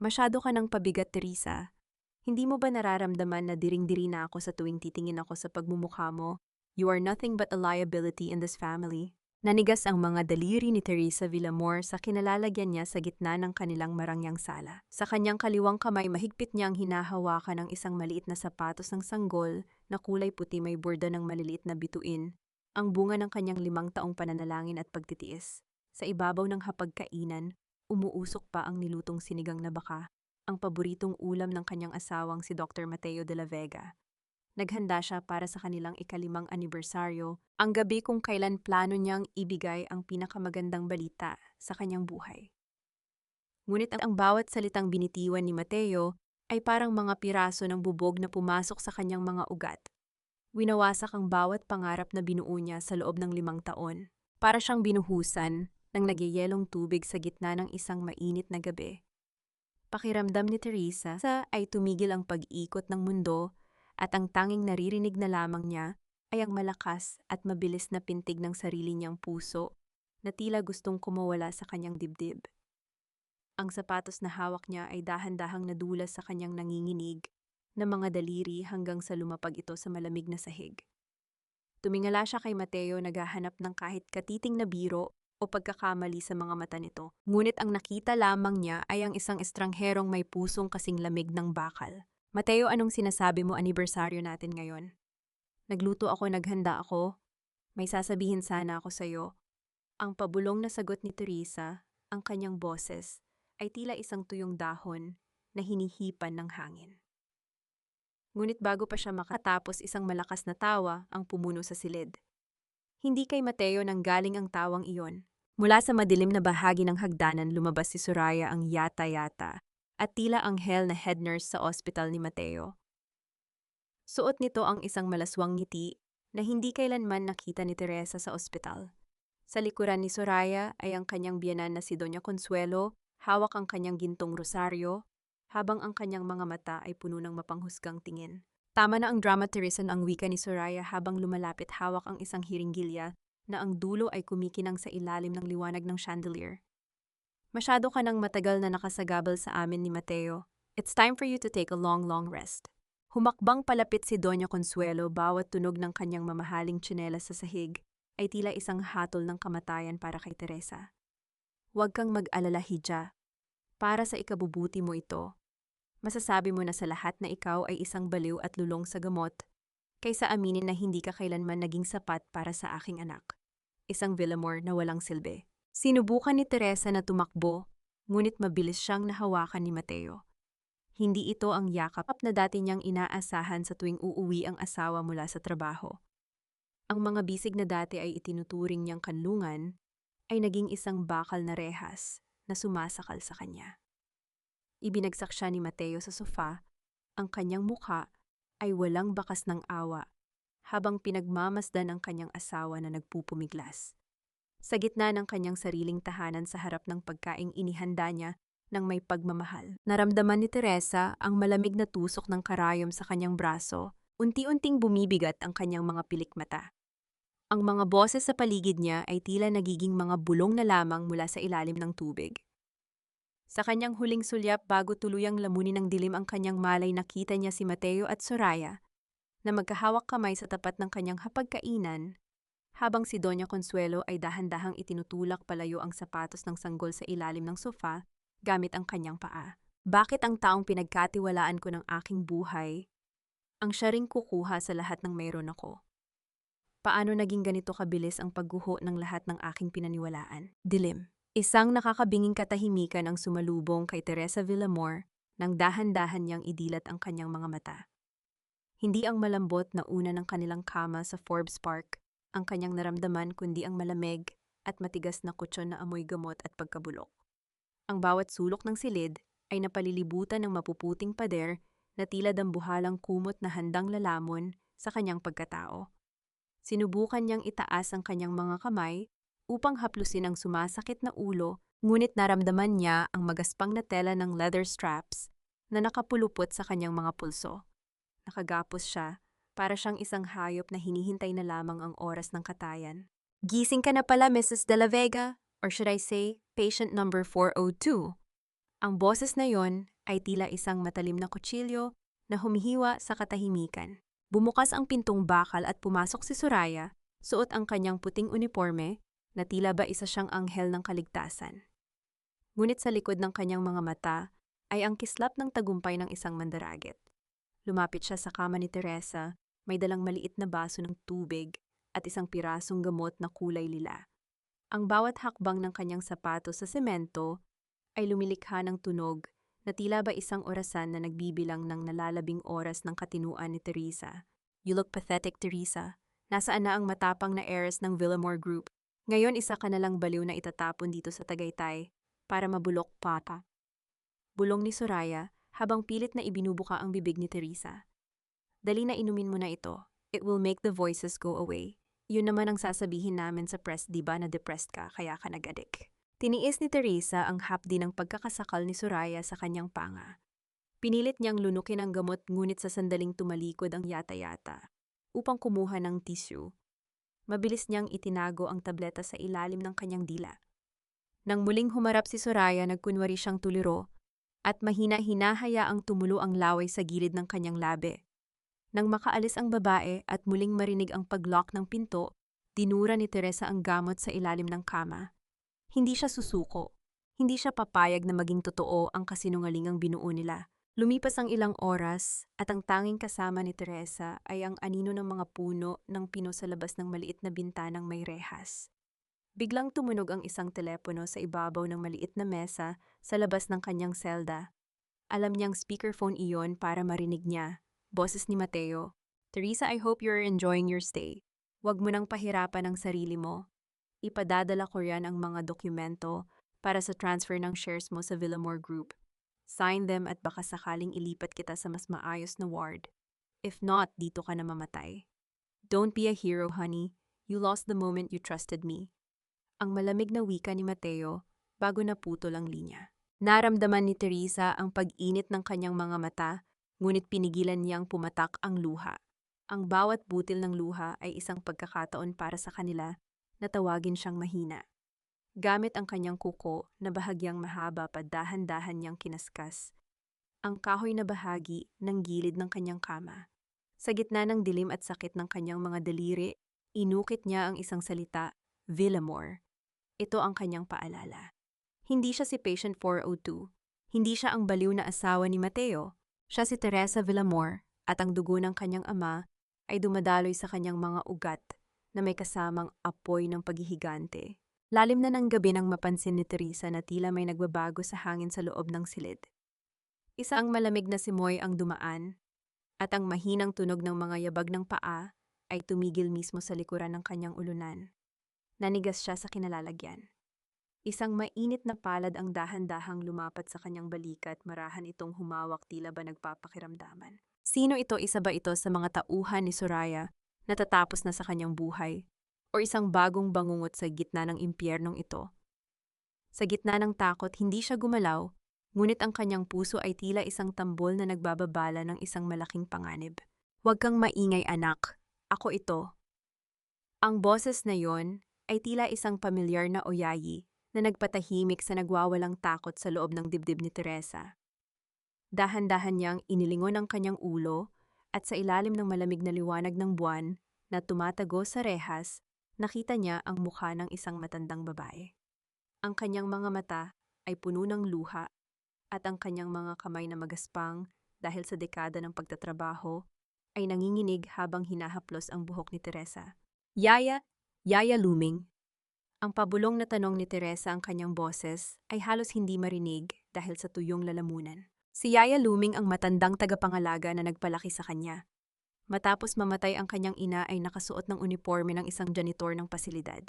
Masyado ka ng pabigat, Teresa. Hindi mo ba nararamdaman na diring-diri na ako sa tuwing titingin ako sa pagmumukha mo? You are nothing but a liability in this family. Nanigas ang mga daliri ni Teresa Villamor sa kinalalagyan niya sa gitna ng kanilang marangyang sala. Sa kanyang kaliwang kamay mahigpit niyang hinahawakan ang isang maliit na sapatos ng sanggol na kulay puti may borda ng maliliit na bituin, ang bunga ng kanyang 5 taong pananalangin at pagtitiis. Sa ibabaw ng hapagkainan, umuusok pa ang nilutong sinigang na baka, ang paboritong ulam ng kanyang asawang si Dr. Mateo de la Vega. Naghanda siya para sa kanilang ika-5 anibersaryo, ang gabi kung kailan plano niyang ibigay ang pinakamagandang balita sa kanyang buhay. Ngunit ang bawat salitang binitiwan ni Mateo ay parang mga piraso ng bubog na pumasok sa kanyang mga ugat. Winawasak ang bawat pangarap na binuo niya sa loob ng 5 taon. Para siyang binuhusan ng nagyayelong tubig sa gitna ng isang mainit na gabi. Pakiramdam ni Teresa ay tumigil ang pag-ikot ng mundo at ang tanging naririnig na lamang niya ay ang malakas at mabilis na pintig ng sarili niyang puso na tila gustong kumawala sa kanyang dibdib. Ang sapatos na hawak niya ay dahan-dahang nadulas sa kanyang nanginginig na mga daliri hanggang sa lumapag ito sa malamig na sahig. Tumingala siya kay Mateo naghahanap ng kahit katiting na biro o pagkakamali sa mga mata nito. Ngunit ang nakita lamang niya ay ang isang estrangherong may pusong kasing lamig ng bakal. Mateo, anong sinasabi mo anibersaryo natin ngayon? Nagluto ako, naghanda ako. May sasabihin sana ako sa'yo. Ang pabulong na sagot ni Teresa, ang kanyang boses, ay tila isang tuyong dahon na hinihipan ng hangin. Ngunit bago pa siya makatapos, isang malakas na tawa ang pumuno sa silid. Hindi kay Mateo nang galing ang tawang iyon. Mula sa madilim na bahagi ng hagdanan lumabas si Soraya ang yata-yata at tila anghel na head nurse sa ospital ni Mateo. Suot nito ang isang malaswang ngiti na hindi kailanman nakita ni Teresa sa ospital. Sa likuran ni Soraya ay ang kanyang biyenan na si Doña Consuelo, hawak ang kanyang gintong rosaryo, habang ang kanyang mga mata ay puno ng mapanghusgang tingin. Tama na ang drama, Teresa, ang wika ni Soraya habang lumalapit hawak ang isang hiringgilya na ang dulo ay kumikinang sa ilalim ng liwanag ng chandelier. Masyado ka nang matagal na nakasagabal sa amin ni Mateo. It's time for you to take a long rest. Humakbang palapit si Doña Consuelo, bawat tunog ng kanyang mamahaling tsinelas sa sahig ay tila isang hatol ng kamatayan para kay Teresa. Huwag kang mag-alala, Hija. Para sa ikabubuti mo ito. Masasabi mo na sa lahat na ikaw ay isang baliw at lulong sa gamot, kaysa aminin na hindi ka kailanman naging sapat para sa aking anak. Isang Villamor na walang silbi. Sinubukan ni Teresa na tumakbo, ngunit mabilis siyang nahawakan ni Mateo. Hindi ito ang yakap na dati niyang inaasahan sa tuwing uuwi ang asawa mula sa trabaho. Ang mga bisig na dati ay itinuturing niyang kanlungan ay naging isang bakal na rehas na sumasakal sa kanya. Ibinagsak siya ni Mateo sa sofa, ang kanyang mukha ay walang bakas ng awa habang pinagmamasdan ang kanyang asawa na nagpupumiglas. Sa gitna ng kanyang sariling tahanan sa harap ng pagkaing inihanda niya ng may pagmamahal. Naramdaman ni Teresa ang malamig na tusok ng karayom sa kanyang braso, unti-unting bumibigat ang kanyang mga pilik mata. Ang mga boses sa paligid niya ay tila nagiging mga bulong na lamang mula sa ilalim ng tubig. Sa kanyang huling sulyap bago tuluyang lamunin ng dilim ang kanyang malay, nakita niya si Mateo at Soraya na magkahawak kamay sa tapat ng kanyang hapagkainan habang si Doña Consuelo ay dahan-dahang itinutulak palayo ang sapatos ng sanggol sa ilalim ng sofa gamit ang kanyang paa. Bakit ang taong pinagkatiwalaan ko ng aking buhay ang siya ring kukuha sa lahat ng mayroon ako? Paano naging ganito kabilis ang pagguho ng lahat ng aking pinaniwalaan? Dilim. Isang nakakabinging katahimikan ang sumalubong kay Teresa Villamor nang dahan-dahan niyang idilat ang kanyang mga mata. Hindi ang malambot na una ng kanilang kama sa Forbes Park ang kanyang naramdaman, kundi ang malamig at matigas na kutsyon na amoy gamot at pagkabulok. Ang bawat sulok ng silid ay napalilibutan ng mapuputing pader na tila dambuhalang kumot na handang lalamon sa kanyang pagkatao. Sinubukan niyang itaas ang kanyang mga kamay upang haplusin ang sumasakit na ulo, ngunit naramdaman niya ang magaspang na tela ng leather straps na nakapulupot sa kanyang mga pulso. Nakagapos siya, para siyang isang hayop na hinihintay na lamang ang oras ng katayan. Gising ka na pala, Mrs. De La Vega, or should I say, patient number 402. Ang boses na yon ay tila isang matalim na kutsilyo na humihiwa sa katahimikan. Bumukas ang pintong bakal at pumasok si Soraya, suot ang kanyang puting uniforme na tila ba isa siyang anghel ng kaligtasan. Ngunit sa likod ng kanyang mga mata ay ang kislap ng tagumpay ng isang mandaraget. Lumapit siya sa kama ni Teresa, may dalang maliit na baso ng tubig at isang pirasong gamot na kulay lila. Ang bawat hakbang ng kanyang sapatos sa semento ay lumilikha ng tunog na tila ba isang orasan na nagbibilang ng nalalabing oras ng katinuan ni Teresa. You look pathetic, Teresa. Nasaan na ang matapang na heiress ng Villamor Group? Ngayon isa ka na lang baliw na itatapon dito sa Tagaytay para mabulok pata. Bulong ni Soraya habang pilit na ibinubuka ang bibig ni Teresa. Dali na inumin mo na ito. It will make the voices go away. Yun naman ang sasabihin namin sa press, di ba, na depressed ka kaya ka nag-addict. Tiniis ni Teresa ang hapdi ng pagkakasakal ni Soraya sa kanyang panga. Pinilit niyang lunukin ang gamot ngunit sa sandaling tumalikod ang yata-yata upang kumuha ng tissue. Mabilis niyang itinago ang tableta sa ilalim ng kanyang dila. Nang muling humarap si Soraya, nagkunwari siyang tuliro at mahina hinahayaang tumulo ang laway sa gilid ng kanyang labi. Nang makaalis ang babae at muling marinig ang pag-lock ng pinto, dinura ni Teresa ang gamot sa ilalim ng kama. Hindi siya susuko. Hindi siya papayag na maging totoo ang kasinungalingang binuo nila. Lumipas ang ilang oras at ang tanging kasama ni Teresa ay ang anino ng mga puno ng pino sa labas ng maliit na bintanang may rehas. Biglang tumunog ang isang telepono sa ibabaw ng maliit na mesa sa labas ng kanyang selda. Alam niyang speakerphone iyon para marinig niya. Boses ni Mateo. Teresa, I hope you're enjoying your stay. Huwag mo nang pahirapan ang sarili mo. Ipadadala ko yan ang mga dokumento para sa transfer ng shares mo sa Villamor Group. Sign them at baka sakaling ilipat kita sa mas maayos na ward. If not, dito ka na mamatay. Don't be a hero, honey. You lost the moment you trusted me. Ang malamig na wika ni Mateo bago naputol ang linya. Naramdaman ni Teresa ang pag-init ng kanyang mga mata, ngunit pinigilan niyang pumatak ang luha. Ang bawat butil ng luha ay isang pagkakataon para sa kanila na tawagin siyang mahina. Gamit ang kanyang kuko na bahagyang mahaba pa dahan-dahan niyang kinaskas ang kahoy na bahagi ng gilid ng kanyang kama. Sa gitna ng dilim at sakit ng kanyang mga daliri, inukit niya ang isang salita, Villamor. Ito ang kanyang paalala. Hindi siya si Patient 402. Hindi siya ang baliw na asawa ni Mateo. Siya si Teresa Villamor at ang dugo ng kanyang ama ay dumadaloy sa kanyang mga ugat na may kasamang apoy ng paghihigante. Lalim na ng gabi nang mapansin ni Teresa na tila may nagbabago sa hangin sa loob ng silid. Isang malamig na simoy ang dumaan at ang mahinang tunog ng mga yabag ng paa ay tumigil mismo sa likuran ng kanyang ulunan. Nanigas siya sa kinalalagyan. Isang mainit na palad ang dahan-dahang lumapat sa kanyang balikat, marahan itong humawak tila ba nagpapakiramdaman. Sino ito? Isa ba ito sa mga tauhan ni Soraya na tatapos na sa kanyang buhay? O isang bagong bangungot sa gitna ng impyernong ito? Sa gitna ng takot, hindi siya gumalaw, ngunit ang kanyang puso ay tila isang tambol na nagbababala ng isang malaking panganib. Huwag kang maingay, anak. Ako ito. Ang boses na yon ay tila isang pamilyar na oyayi na nagpatahimik sa nagwawalang takot sa loob ng dibdib ni Teresa. Dahan-dahan niyang inilingon ang kanyang ulo at sa ilalim ng malamig na liwanag ng buwan na tumatago sa rehas, nakita niya ang mukha ng isang matandang babae. Ang kanyang mga mata ay puno ng luha at ang kanyang mga kamay na magaspang dahil sa dekada ng pagtatrabaho ay nanginginig habang hinahaplos ang buhok ni Teresa. Yaya Luming. Ang pabulong na tanong ni Teresa ang kanyang boses ay halos hindi marinig dahil sa tuyong lalamunan. Si Yaya Luming ang matandang tagapangalaga na nagpalaki sa kanya. Matapos mamatay ang kanyang ina ay nakasuot ng uniforme ng isang janitor ng pasilidad.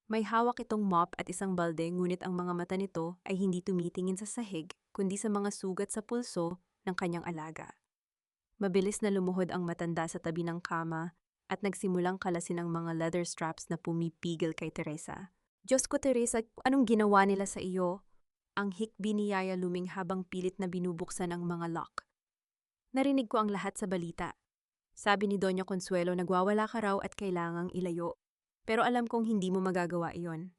May hawak itong mop at isang balde, ngunit ang mga mata nito ay hindi tumitingin sa sahig kundi sa mga sugat sa pulso ng kanyang alaga. Mabilis na lumuhod ang matanda sa tabi ng kama at nagsimulang kalasin ang mga leather straps na pumipigil kay Teresa. Diyos ko, Teresa, anong ginawa nila sa iyo? Ang hikbi ni Yaya Luming habang pilit na binubuksan ang mga lock. Narinig ko ang lahat sa balita. Sabi ni Doña Consuelo, nagwawala ka raw at kailangang ilayo. Pero alam kong hindi mo magagawa iyon.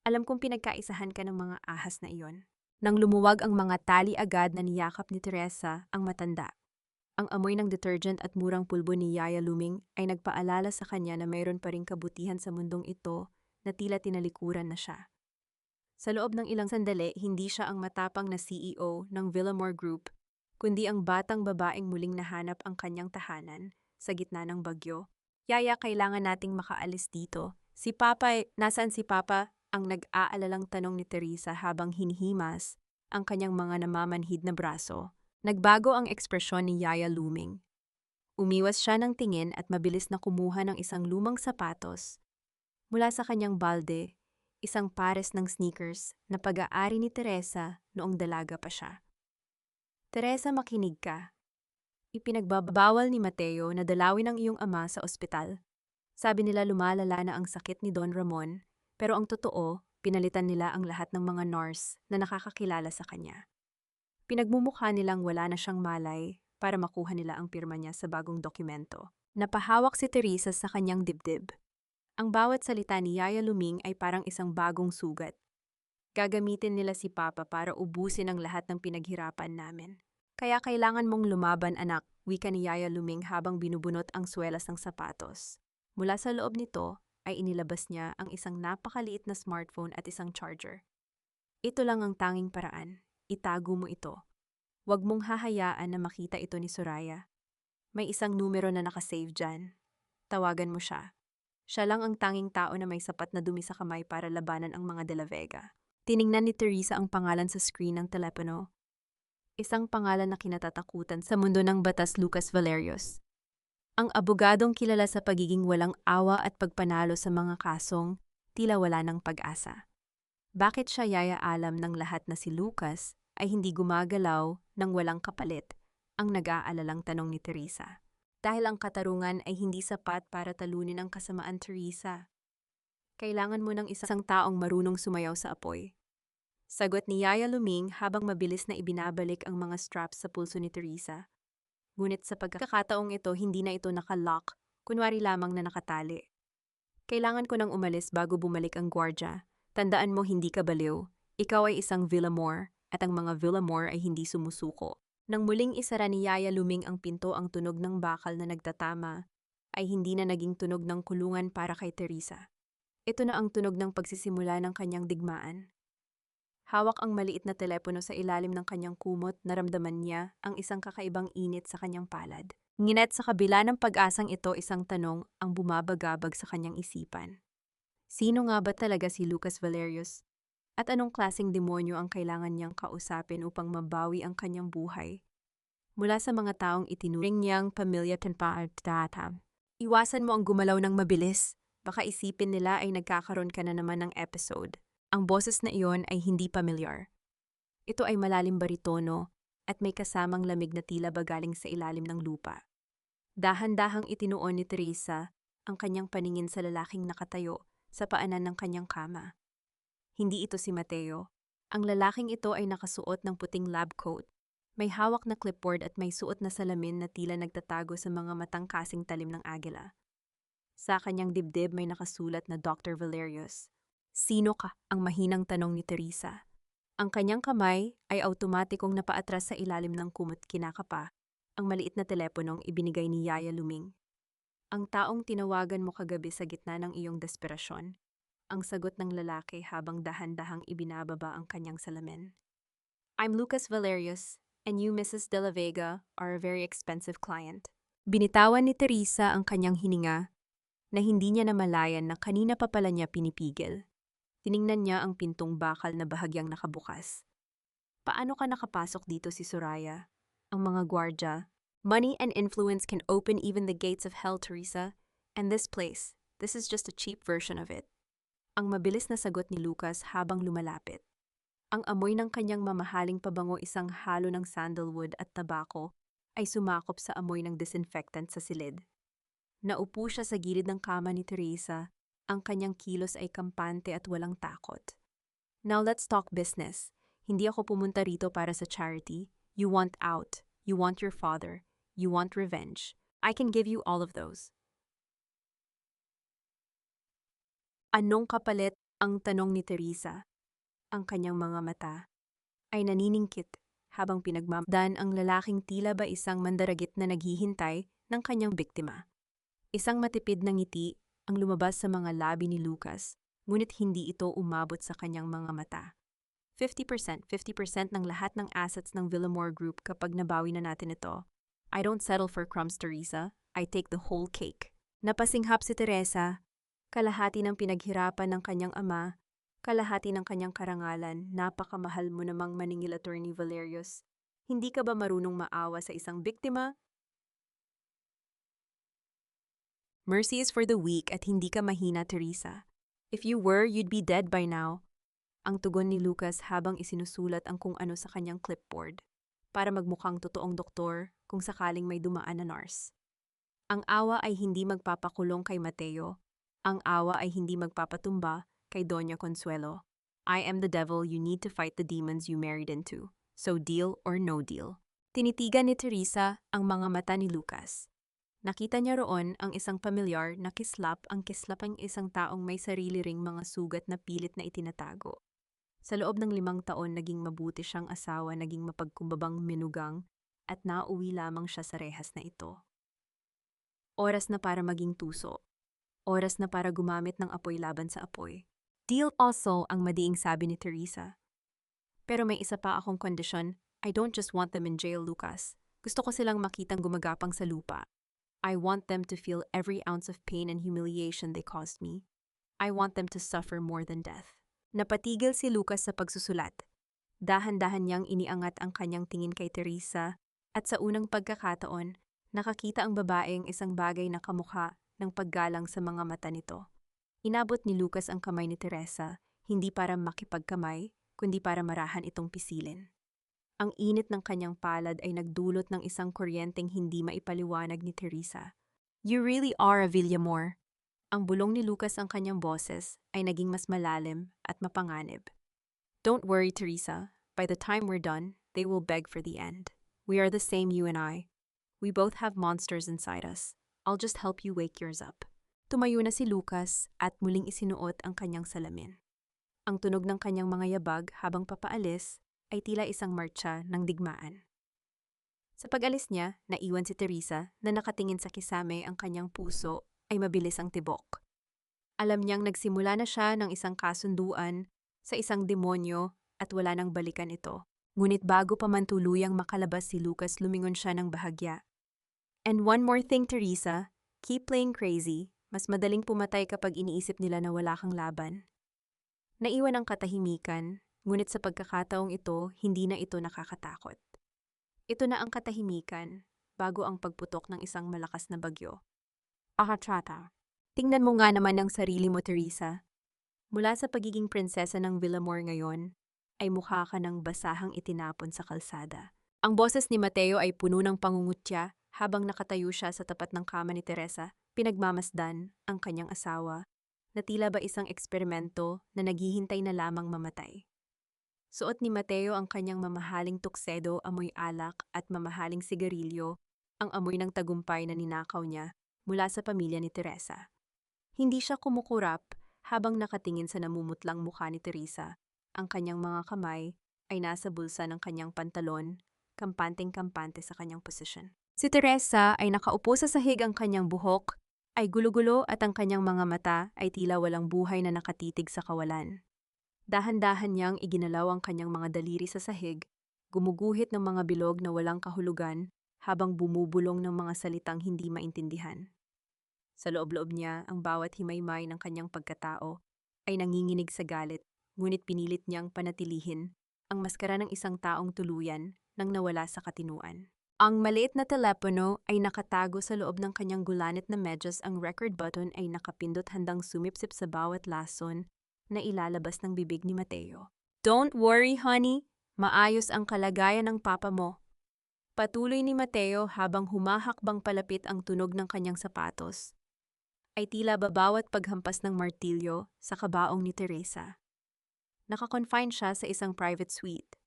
Alam kong pinagkaisahan ka ng mga ahas na iyon. Nang lumuwag ang mga tali agad na niyakap ni Teresa ang matanda. Ang amoy ng detergent at murang pulbo ni Yaya Luming ay nagpaalala sa kanya na mayroon pa ring kabutihan sa mundong ito na tila tinalikuran na siya. Sa loob ng ilang sandali, hindi siya ang matapang na CEO ng Villamore Group, kundi ang batang babaeng muling nahanap ang kanyang tahanan sa gitna ng bagyo. Yaya, kailangan nating makaalis dito. Nasaan si Papa? Ang nag-aalalang tanong ni Teresa habang hinihimas ang kanyang mga namamanhid na braso. Nagbago ang ekspresyon ni Yaya Luming. Umiwas siya ng tingin at mabilis na kumuha ng isang lumang sapatos mula sa kanyang balde, isang pares ng sneakers na pag-aari ni Teresa noong dalaga pa siya. Teresa, makinig ka. Ipinagbabawal ni Mateo na dalawin ang iyong ama sa ospital. Sabi nila lumalala na ang sakit ni Don Ramon, pero ang totoo, pinalitan nila ang lahat ng mga nurse na nakakakilala sa kanya. Pinagmumukha nilang wala na siyang malay para makuha nila ang pirma niya sa bagong dokumento. Napahawak si Teresa sa kanyang dibdib. Ang bawat salita ni Yaya Luming ay parang isang bagong sugat. Gagamitin nila si Papa para ubusin ang lahat ng pinaghirapan namin. Kaya kailangan mong lumaban, anak, wika ni Yaya Luming habang binubunot ang swelas ng sapatos. Mula sa loob nito ay inilabas niya ang isang napakaliit na smartphone at isang charger. Ito lang ang tanging paraan. Itago mo ito. Huwag mong hahayaan na makita ito ni Soraya. May isang numero na nakasave dyan. Tawagan mo siya. Siya lang ang tanging tao na may sapat na dumi sa kamay para labanan ang mga De La Vega. Tiningnan ni Teresa ang pangalan sa screen ng telepono. Isang pangalan na kinatatakutan sa mundo ng batas, Lucas Valerios. Ang abogadong kilala sa pagiging walang awa at pagpanalo sa mga kasong tila wala ng pag-asa. Bakit siya Yaya alam ng lahat na si Lucas ay hindi gumagalaw ng walang kapalit? Ang nag-aalalang tanong ni Teresa. Dahil ang katarungan ay hindi sapat para talunin ang kasamaan, Teresa. Kailangan mo ng isang taong marunong sumayaw sa apoy. Sagot ni Yaya Luming habang mabilis na ibinabalik ang mga straps sa pulso ni Teresa. Ngunit sa pagkakataong ito, hindi na ito nakalock, kunwari lamang na nakatali. Kailangan ko nang umalis bago bumalik ang gwardya. Tandaan mo, hindi ka baliw. Ikaw ay isang Villamore, at ang mga Villamore ay hindi sumusuko. Nang muling isara ni Yaya Luming ang pinto, ang tunog ng bakal na nagtatama ay hindi na naging tunog ng kulungan para kay Teresa. Ito na ang tunog ng pagsisimula ng kanyang digmaan. Hawak ang maliit na telepono sa ilalim ng kanyang kumot, naramdaman niya ang isang kakaibang init sa kanyang palad. Ngunit sa kabila ng pag-asang ito, isang tanong ang bumabagabag sa kanyang isipan. Sino nga ba talaga si Lucas Valerios? At anong klaseng demonyo ang kailangan niyang kausapin upang mabawi ang kanyang buhay? Mula sa mga taong itinuring niyang pamilya Tenpaatatam. Iwasan mo ang gumalaw ng mabilis. Baka isipin nila ay nagkakaroon ka na naman ng episode. Ang boses na iyon ay hindi pamilyar. Ito ay malalim baritono at may kasamang lamig na tila ba galing sa ilalim ng lupa. Dahan-dahang itinuon ni Teresa ang kanyang paningin sa lalaking nakatayo sa paanan ng kanyang kama. Hindi ito si Mateo. Ang lalaking ito ay nakasuot ng puting lab coat. May hawak na clipboard at may suot na salamin na tila nagtatago sa mga matang kasing talim ng agila. Sa kanyang dibdib may nakasulat na Dr. Valerios. Sino ka? Ang mahinang tanong ni Teresa. Ang kanyang kamay ay automatikong napaatras sa ilalim ng kumot, kinakapa ang maliit na teleponong ibinigay ni Yaya Luming. Ang taong tinawagan mo kagabi sa gitna ng iyong desperasyon. Ang sagot ng lalaki habang dahan-dahang ibinababa ang kanyang salamin. I'm Lucas Valerios, and you, Mrs. De La Vega, are a very expensive client. Binitawan ni Teresa ang kanyang hininga na hindi niya namalayan na kanina pa pala niya pinipigil. Tiningnan niya ang pintong bakal na bahagyang nakabukas. Paano ka nakapasok dito, si Soraya? Ang mga gwardya. Money and influence can open even the gates of hell, Teresa. And this is just a cheap version of it. Ang mabilis na sagot ni Lucas habang lumalapit. Ang amoy ng kanyang mamahaling pabango, isang halo ng sandalwood at tabako, ay sumakop sa amoy ng disinfectant sa silid. Naupo siya sa gilid ng kama ni Teresa. Ang kanyang kilos ay kampante at walang takot. Now let's talk business. Hindi ako pumunta rito para sa charity. You want out. You want your father. You want revenge. I can give you all of those. Anong kapalit? Ang tanong ni Teresa. Ang kanyang mga mata ay naniningkit habang pinagmamasdan ang lalaking tila ba isang mandaragit na naghihintay ng kanyang biktima. Isang matipid na ngiti ang lumabas sa mga labi ni Lucas, ngunit hindi ito umabot sa kanyang mga mata. 50% ng lahat ng assets ng Villamor Group kapag nabawi na natin ito. I don't settle for crumbs, Teresa. I take the whole cake. Napasinghap si Teresa, kalahati ng pinaghirapan ng kanyang ama, kalahati ng kanyang karangalan. Napakamahal mo namang maningil, Attorney Valerius. Hindi ka ba marunong maawa sa isang biktima? Mercy is for the weak at hindi ka mahina, Teresa. If you were, you'd be dead by now. Ang tugon ni Lucas habang isinusulat ang kung ano sa kanyang clipboard para magmukhang totoong doktor kung sakaling may dumaan na nurse. Ang awa ay hindi magpapakulong kay Mateo. Ang awa ay hindi magpapatumba kay Doña Consuelo. I am the devil, you need to fight the demons you married into. So deal or no deal. Tinitigan ni Teresa ang mga mata ni Lucas. Nakita niya roon ang isang pamilyar na kislap ang isang taong may sarili ring mga sugat na pilit na itinatago. Sa loob ng 5 taon, naging mabuti siyang asawa, naging mapagkumbabang menugang, at nauwi lamang siya sa rehas na ito. Oras na para maging tuso. Oras na para gumamit ng apoy laban sa apoy. Deal also ang madiing sabi ni Teresa. Pero may isa pa akong kondisyon. I don't just want them in jail, Lucas. Gusto ko silang makitang gumagapang sa lupa. I want them to feel every ounce of pain and humiliation they caused me. I want them to suffer more than death. Napatigil si Lucas sa pagsusulat. Dahan-dahan niyang iniangat ang kanyang tingin kay Teresa at sa unang pagkakataon, nakakita ang babaeng isang bagay na kamukha ng paggalang sa mga mata nito. Inabot ni Lucas ang kamay ni Teresa, hindi para makipagkamay, kundi para marahan itong pisilin. Ang init ng kanyang palad ay nagdulot ng isang kuryenteng hindi maipaliwanag ni Teresa. You really are a Villamor. Ang bulong ni Lucas ang kanyang boses ay naging mas malalim at mapanganib. Don't worry, Teresa. By the time we're done, they will beg for the end. We are the same, you and I. We both have monsters inside us. I'll just help you wake yours up. Tumayo na si Lucas at muling isinuot ang kanyang salamin. Ang tunog ng kanyang mga yabag habang papaalis ay tila isang martsa ng digmaan. Sa pag-alis niya, naiwan si Teresa na nakatingin sa kisame ang kanyang puso ay mabilis ang tibok. Alam niyang nagsimula na siya ng isang kasunduan sa isang demonyo at wala nang balikan ito. Ngunit bago pa man tuluyang makalabas si Lucas, lumingon siya ng bahagya. And one more thing, Teresa, keep playing crazy. Mas madaling pumatay kapag iniisip nila na wala kang laban. Naiwan ang katahimikan, ngunit sa pagkakataong ito, hindi na ito nakakatakot. Ito na ang katahimikan bago ang pagputok ng isang malakas na bagyo. Akachata. Tingnan mo nga naman ang sarili mo, Teresa. Mula sa pagiging prinsesa ng Villamor ngayon, ay mukha ka ng basahang itinapon sa kalsada. Ang boses ni Mateo ay puno ng pangungutya habang nakatayo siya sa tapat ng kama ni Teresa, pinagmamasdan ang kanyang asawa, na tila ba isang eksperimento na naghihintay na lamang mamatay. Suot ni Mateo ang kanyang mamahaling tuksedo, amoy alak at mamahaling sigarilyo, ang amoy ng tagumpay na ninakaw niya mula sa pamilya ni Teresa. Hindi siya kumukurap habang nakatingin sa namumutlang mukha ni Teresa. Ang kanyang mga kamay ay nasa bulsa ng kanyang pantalon, kampanteng-kampante sa kanyang posisyon. Si Teresa ay nakaupo sa sahig, ang kanyang buhok ay gulo-gulo at ang kanyang mga mata ay tila walang buhay na nakatitig sa kawalan. Dahan-dahan niyang iginalaw ang kanyang mga daliri sa sahig, gumuguhit ng mga bilog na walang kahulugan habang bumubulong ng mga salitang hindi maintindihan. Sa loob-loob niya, ang bawat himaymay ng kanyang pagkatao ay nanginginig sa galit, ngunit pinilit niyang panatilihin ang maskara ng isang taong tuluyan nang nawala sa katinuan. Ang maliit na telepono ay nakatago sa loob ng kanyang gulanit na medyas. Ang record button ay nakapindot, handang sumipsip sa bawat lason na ilalabas ng bibig ni Mateo. Don't worry, honey. Maayos ang kalagayan ng papa mo. Patuloy ni Mateo habang humahakbang palapit. Ang tunog ng kanyang sapatos ay tila babawat paghampas ng martilyo sa kabaong ni Teresa. Nakakonfine siya sa isang private suite.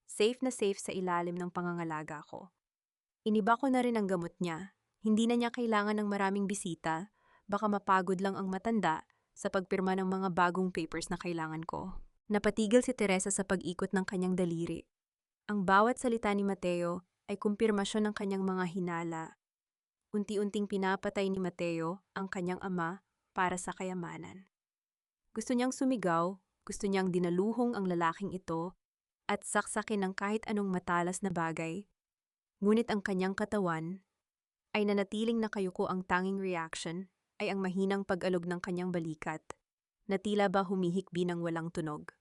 Safe na safe sa ilalim ng pangangalaga ko. Iniba ko na rin ang gamot niya. Hindi na niya kailangan ng maraming bisita. Baka mapagod lang ang matanda sa pagpirma ng mga bagong papers na kailangan ko. Napatigil si Teresa sa pag-ikot ng kanyang daliri. Ang bawat salita ni Mateo ay kumpirmasyon ng kanyang mga hinala. Unti-unting pinapatay ni Mateo ang kanyang ama para sa kayamanan. Gusto niyang sumigaw, gusto niyang dinaluhong ang lalaking ito at saksakin ng kahit anong matalas na bagay, ngunit ang kanyang katawan ay nanatiling nakayuko. Ang tanging reaction ay ang mahinang pag-alog ng kanyang balikat, na tila ba humihikbi ng walang tunog.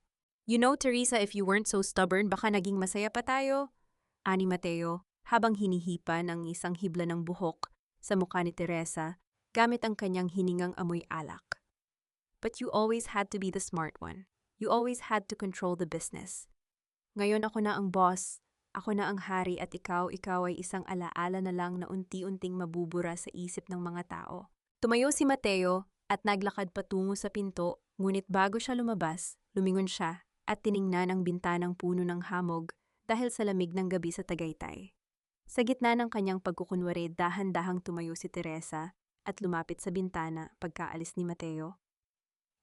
You know, Teresa, if you weren't so stubborn, baka naging masaya pa tayo, ani Mateo, habang hinihipan ang isang hibla ng buhok sa mukha ni Teresa gamit ang kanyang hiningang amoy alak. But you always had to be the smart one. You always had to control the business. Ngayon ako na ang boss, ako na ang hari at ikaw ay isang alaala na lang na unti-unting mabubura sa isip ng mga tao. Tumayo si Mateo at naglakad patungo sa pinto, ngunit bago siya lumabas, lumingon siya at tiningnan ang bintanang puno ng hamog dahil sa lamig ng gabi sa Tagaytay. Sa gitna ng kanyang pagkukunwari, dahan-dahang tumayo si Teresa at lumapit sa bintana pagkaalis ni Mateo.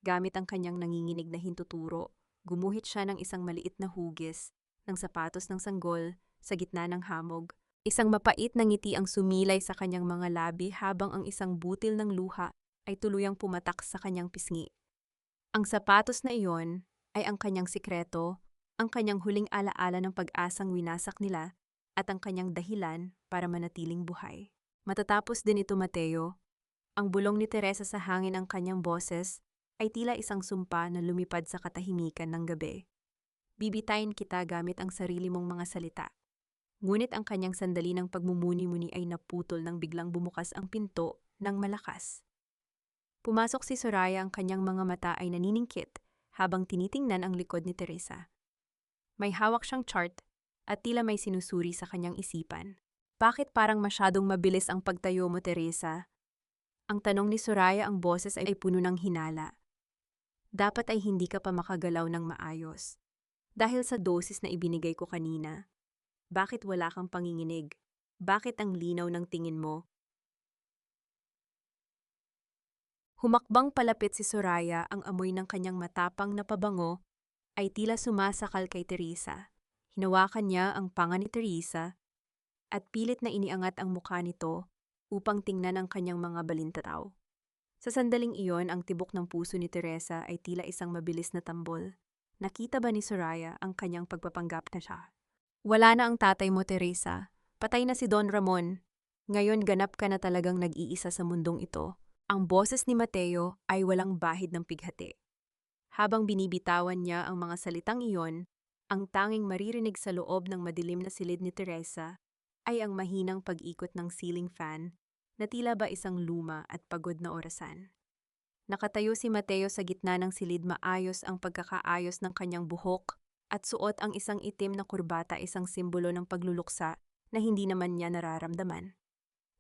Gamit ang kanyang nanginginig na hintuturo, gumuhit siya ng isang maliit na hugis ng sapatos ng sanggol sa gitna ng hamog. Isang mapait na ngiti ang sumilay sa kanyang mga labi habang ang isang butil ng luha ay tuluyang pumatak sa kanyang pisngi. Ang sapatos na iyon ay ang kanyang sikreto, ang kanyang huling alaala ng pag-asang winasak nila at ang kanyang dahilan para manatiling buhay. Matatapos din ito, Mateo, ang bulong ni Teresa sa hangin ang kanyang boses ay tila isang sumpa na lumipad sa katahimikan ng gabi. Bibitayin kita gamit ang sarili mong mga salita. Ngunit ang kanyang sandali ng pagmumuni-muni ay naputol nang biglang bumukas ang pinto ng malakas. Pumasok si Soraya, ang kanyang mga mata ay naniningkit habang tinitingnan ang likod ni Teresa. May hawak siyang chart at tila may sinusuri sa kanyang isipan. Bakit parang masyadong mabilis ang pagtayo mo, Teresa? Ang tanong ni Soraya, ang boses ay puno ng hinala. Dapat ay hindi ka pa makagalaw ng maayos. Dahil sa dosis na ibinigay ko kanina. Bakit wala kang panginginig? Bakit ang linaw ng tingin mo? Humakbang palapit si Soraya, ang amoy ng kanyang matapang na pabango ay tila sumasakal kay Teresa. Hinawakan niya ang panga ni Teresa at pilit na iniangat ang mukha nito upang tingnan ang kanyang mga balintataw. Sa sandaling iyon, ang tibok ng puso ni Teresa ay tila isang mabilis na tambol. Nakita ba ni Soraya ang kanyang pagpapanggap na siya? Wala na ang tatay mo, Teresa. Patay na si Don Ramon. Ngayon ganap ka na talagang nag-iisa sa mundong ito. Ang boses ni Mateo ay walang bahid ng pighati. Habang binibitawan niya ang mga salitang iyon, ang tanging maririnig sa loob ng madilim na silid ni Teresa ay ang mahinang pag-ikot ng ceiling fan na tila ba isang luma at pagod na orasan. Nakatayo si Mateo sa gitna ng silid, maayos ang pagkakaayos ng kanyang buhok at suot ang isang itim na kurbata, isang simbolo ng pagluluksa na hindi naman niya nararamdaman.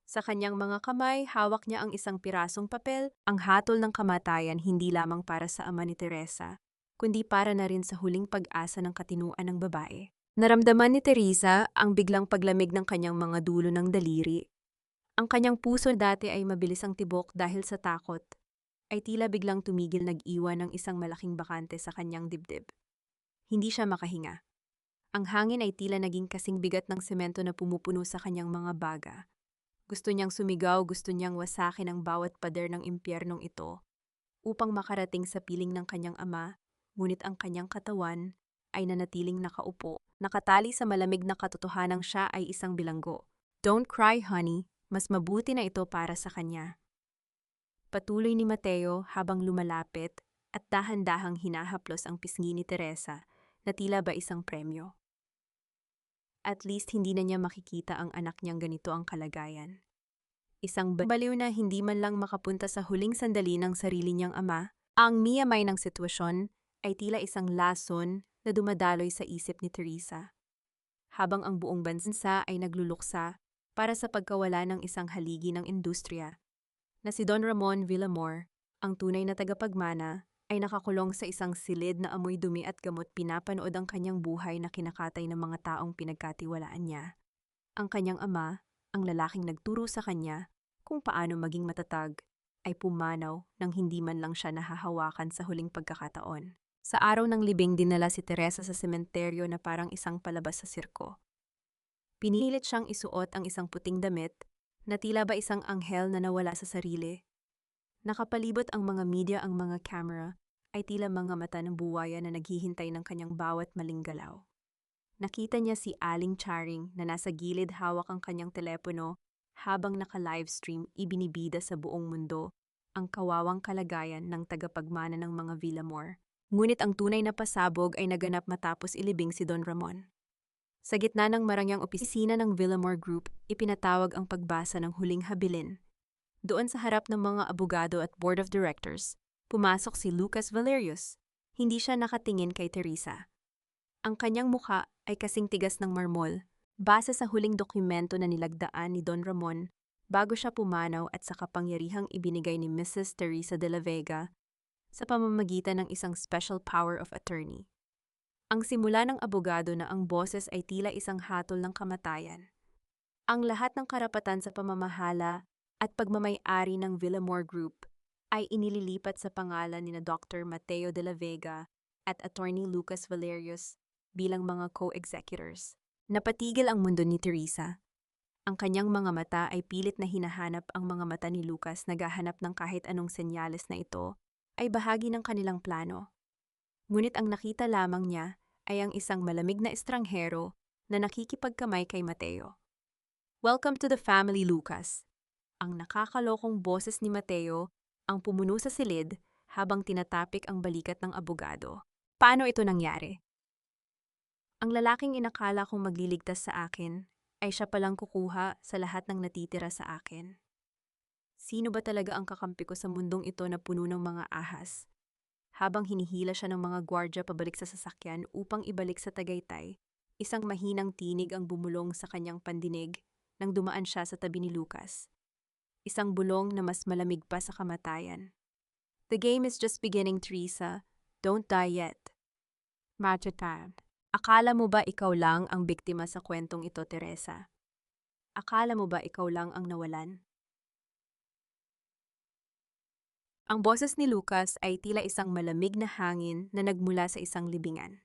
Sa kanyang mga kamay, hawak niya ang isang pirasong papel, ang hatol ng kamatayan hindi lamang para sa ama ni Teresa, kundi para na rin sa huling pag-asa ng katinuan ng babae. Naramdaman ni Teresa ang biglang paglamig ng kanyang mga dulo ng daliri. Ang kanyang puso, dati ay mabilis ang tibok dahil sa takot, ay tila biglang tumigil, nag-iwan ng isang malaking bakante sa kanyang dibdib. Hindi siya makahinga. Ang hangin ay tila naging kasing bigat ng semento na pumupuno sa kanyang mga baga. Gusto niyang sumigaw, gusto niyang wasakin ang bawat pader ng impyernong ito upang makarating sa piling ng kanyang ama, ngunit ang kanyang katawan ay nanatiling nakaupo, nakatali sa malamig na katotohanang siya ay isang bilanggo. Don't cry, honey. Mas mabuti na ito para sa kanya. Patuloy ni Mateo habang lumalapit at dahan-dahang hinahaplos ang pisngi ni Teresa na tila ba isang premyo. At least hindi na niya makikita ang anak niyang ganito ang kalagayan. Isang baliw na hindi man lang makapunta sa huling sandali ng sarili niyang ama. Ang miyamay ng sitwasyon ay tila isang lason na dumadaloy sa isip ni Teresa. Habang ang buong bansa ay nagluluksa para sa pagkawala ng isang haligi ng industriya, na si Don Ramon Villamor, ang tunay na tagapagmana, ay nakakulong sa isang silid na amoy dumi at gamot. Pinapanood ang kanyang buhay na kinakatay ng mga taong pinagkatiwalaan niya. Ang kanyang ama, ang lalaking nagturo sa kanya kung paano maging matatag, ay pumanaw nang hindi man lang siya nahahawakan sa huling pagkakataon. Sa araw ng libing dinala si Teresa sa sementeryo na parang isang palabas sa sirko. Pinilit siyang isuot ang isang puting damit na tila ba isang anghel na nawala sa sarili. Nakapalibot ang mga media, ang mga camera ay tila mga mata ng buwaya na naghihintay ng kanyang bawat maling galaw. Nakita niya si Aling Charing na nasa gilid hawak ang kanyang telepono habang naka-livestream ibinibida sa buong mundo ang kawawang kalagayan ng tagapagmana ng mga Villamor. Ngunit ang tunay na pasabog ay naganap matapos ilibing si Don Ramon. Sa gitna ng marangyang opisina ng Villamor Group, ipinatawag ang pagbasa ng huling habilin. Doon sa harap ng mga abogado at board of directors, pumasok si Lucas Valerius. Hindi siya nakatingin kay Teresa. Ang kanyang mukha ay kasing tigas ng marmol, base sa huling dokumento na nilagdaan ni Don Ramon bago siya pumanaw at sa kapangyarihang ibinigay ni Mrs. Teresa de la Vega sa pamamagitan ng isang special power of attorney. Ang simula ng abogado na ang boses ay tila isang hatol ng kamatayan. Ang lahat ng karapatan sa pamamahala at pagmamay-ari ng Villamor Group ay inililipat sa pangalan ni na Dr. Mateo de la Vega at Attorney Lucas Valerius bilang mga co-executors. Napatigil ang mundo ni Teresa. Ang kanyang mga mata ay pilit na hinahanap ang mga mata ni Lucas, naghahanap ng kahit anong senyales na ito ay bahagi ng kanilang plano. Ngunit ang nakita lamang niya ay ang isang malamig na estranghero na nakikipagkamay kay Mateo. Welcome to the family, Lucas. Ang nakakalokong boses ni Mateo ang pumuno sa silid habang tinatapik ang balikat ng abogado. Paano ito nangyari? Ang lalaking inakala kong magliligtas sa akin ay siya palang kukuha sa lahat ng natitira sa akin. Sino ba talaga ang kakampi ko sa mundong ito na puno ng mga ahas? Habang hinihila siya ng mga gwardya pabalik sa sasakyan upang ibalik sa Tagaytay, isang mahinang tinig ang bumulong sa kanyang pandinig nang dumaan siya sa tabi ni Lucas. Isang bulong na mas malamig pa sa kamatayan. The game is just beginning, Teresa. Don't die yet. Matatag. Akala mo ba ikaw lang ang biktima sa kwentong ito, Teresa? Akala mo ba ikaw lang ang nawalan? Ang boses ni Lucas ay tila isang malamig na hangin na nagmula sa isang libingan.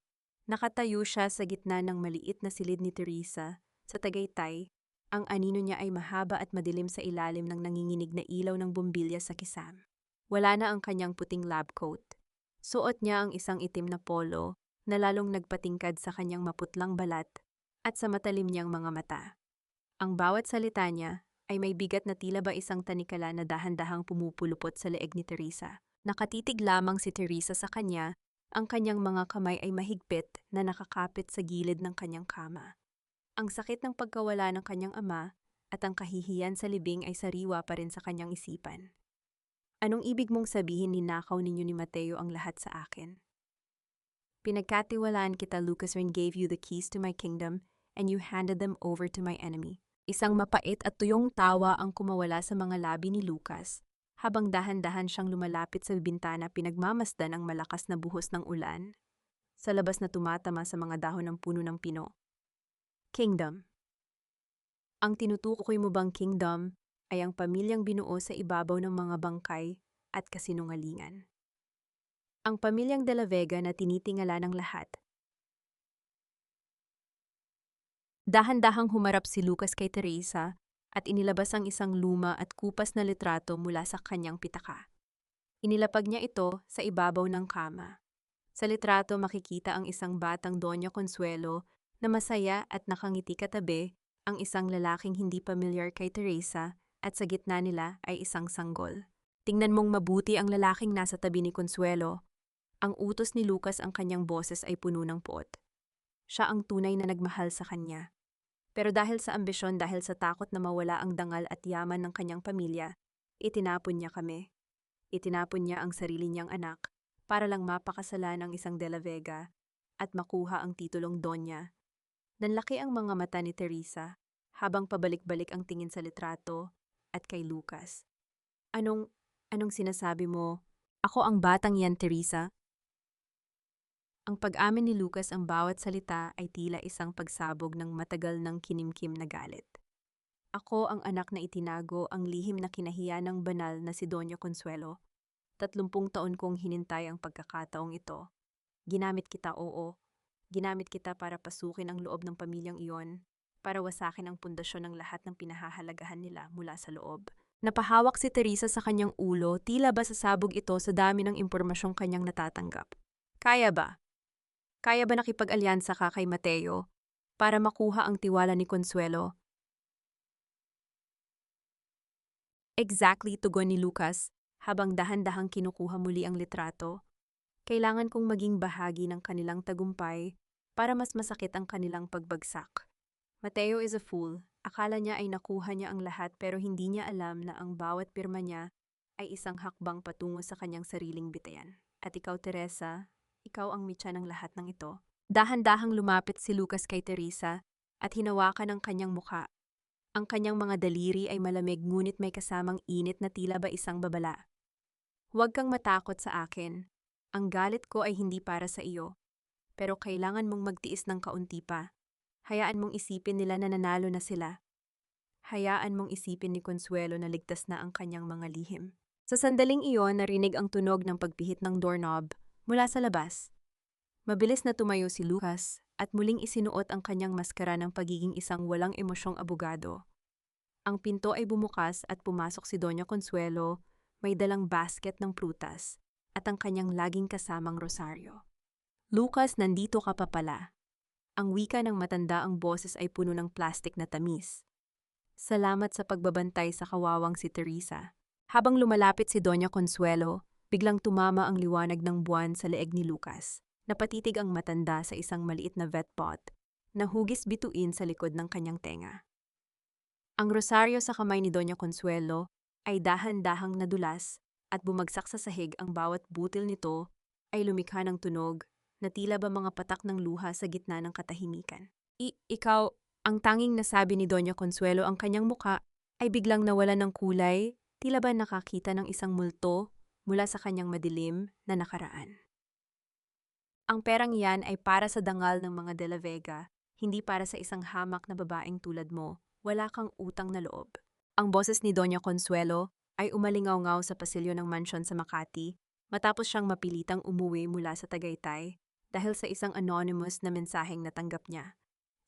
Nakatayo siya sa gitna ng maliit na silid ni Teresa. Sa Tagaytay, ang anino niya ay mahaba at madilim sa ilalim ng nanginginig na ilaw ng bumbilya sa kisam. Wala na ang kanyang puting lab coat. Suot niya ang isang itim na polo na lalong nagpatingkad sa kanyang maputlang balat at sa matalim niyang mga mata. Ang bawat salita niya ay may bigat na tila ba isang tanikala na dahan-dahang pumupulupot sa leeg ni Teresa. Nakatitig lamang si Teresa sa kanya, ang kanyang mga kamay ay mahigpit na nakakapit sa gilid ng kanyang kama. Ang sakit ng pagkawala ng kanyang ama at ang kahihiyan sa libing ay sariwa pa rin sa kanyang isipan. Anong ibig mong sabihin ninakaw ninyo ni Mateo ang lahat sa akin? Pinagkatiwalaan kita, Lucas, when gave you the keys to my kingdom and you handed them over to my enemy. Isang mapait at tuyong tawa ang kumawala sa mga labi ni Lucas habang dahan-dahan siyang lumalapit sa bintana, pinagmamasdan ang malakas na buhos ng ulan sa labas na tumatama sa mga dahon ng puno ng pino. Kingdom. Ang tinutukoy mo bang kingdom ay ang pamilyang binuo sa ibabaw ng mga bangkay at kasinungalingan? Ang pamilyang De la Vega na tinitingala ng lahat. Dahan-dahang humarap si Lucas kay Teresa at inilabas ang isang luma at kupas na litrato mula sa kanyang pitaka. Inilapag niya ito sa ibabaw ng kama. Sa litrato makikita ang isang batang Doña Consuelo na masaya at nakangiti katabi ang isang lalaking hindi pamilyar kay Teresa at sa gitna nila ay isang sanggol. Tingnan mong mabuti ang lalaking nasa tabi ni Consuelo. Ang utos ni Lucas, ang kanyang boses ay puno ng puot. Siya ang tunay na nagmahal sa kanya. Pero dahil sa ambisyon, dahil sa takot na mawala ang dangal at yaman ng kanyang pamilya, itinapon niya kami. Itinapon niya ang sarili niyang anak para lang mapakasalan ang isang De la Vega at makuha ang titulong Donya. Nanlaki ang mga mata ni Teresa habang pabalik-balik ang tingin sa litrato at kay Lucas. Anong sinasabi mo? Ako ang batang yan, Teresa? Ang pag-amin ni Lucas, ang bawat salita ay tila isang pagsabog ng matagal ng kinimkim na galit. Ako ang anak na itinago, ang lihim na kinahiya ng banal na si Doña Consuelo. 30 taon kong hinintay ang pagkakataong ito. Ginamit kita, oo. Ginamit kita para pasukin ang loob ng pamilyang iyon, para wasakin ang pundasyon ng lahat ng pinahahalagahan nila mula sa loob. Napahawak si Teresa sa kanyang ulo, tila ba sasabog ito sa dami ng impormasyong kanyang natatanggap. Kaya ba? Kaya ba nakipag-alyansa ka kay Mateo para makuha ang tiwala ni Consuelo? Exactly, tugon ni Lucas, habang dahan-dahang kinukuha muli ang litrato. Kailangan kong maging bahagi ng kanilang tagumpay para mas masakit ang kanilang pagbagsak. Mateo is a fool. Akala niya ay nakuha niya ang lahat pero hindi niya alam na ang bawat pirma niya ay isang hakbang patungo sa kanyang sariling bitayan. At ikaw, Teresa, ikaw ang mitya ng lahat ng ito. Dahan-dahang lumapit si Lucas kay Teresa at hinawakan ang kanyang muka. Ang kanyang mga daliri ay malamig ngunit may kasamang init na tila ba isang babala. Huwag kang matakot sa akin. Ang galit ko ay hindi para sa iyo. Pero kailangan mong magtiis ng kaunti pa. Hayaan mong isipin nila na nanalo na sila. Hayaan mong isipin ni Consuelo na ligtas na ang kanyang mga lihim. Sa sandaling iyon, narinig ang tunog ng pagpihit ng doorknob mula sa labas. Mabilis na tumayo si Lucas at muling isinuot ang kanyang maskara ng pagiging isang walang emosyong abogado. Ang pinto ay bumukas at pumasok si Doña Consuelo, may dalang basket ng prutas at ang kanyang laging kasamang rosaryo. Lucas, nandito ka pa pala. Ang wika ng matanda, ang boses ay puno ng plastik na tamis. Salamat sa pagbabantay sa kawawang si Teresa. Habang lumalapit si Doña Consuelo, biglang tumama ang liwanag ng buwan sa leeg ni Lucas. Napatitig ang matanda sa isang maliit na vet pot na hugis bituin sa likod ng kanyang tenga. Ang rosaryo sa kamay ni Doña Consuelo ay dahan-dahang nadulas at bumagsak sa sahig. Ang bawat butil nito ay lumikha ng tunog na tila ba mga patak ng luha sa gitna ng katahimikan. Ikaw, ang tanging nasabi ni Doña Consuelo, ang kanyang muka ay biglang nawalan ng kulay, tila ba nakakita ng isang multo mula sa kanyang madilim na nakaraan. Ang perang iyan ay para sa dangal ng mga De La Vega, hindi para sa isang hamak na babaeng tulad mo. Wala kang utang na loob. Ang boses ni Doña Consuelo ay umalingaw-ngaw sa pasilyo ng mansyon sa Makati matapos siyang mapilitang umuwi mula sa Tagaytay dahil sa isang anonymous na mensaheng natanggap niya.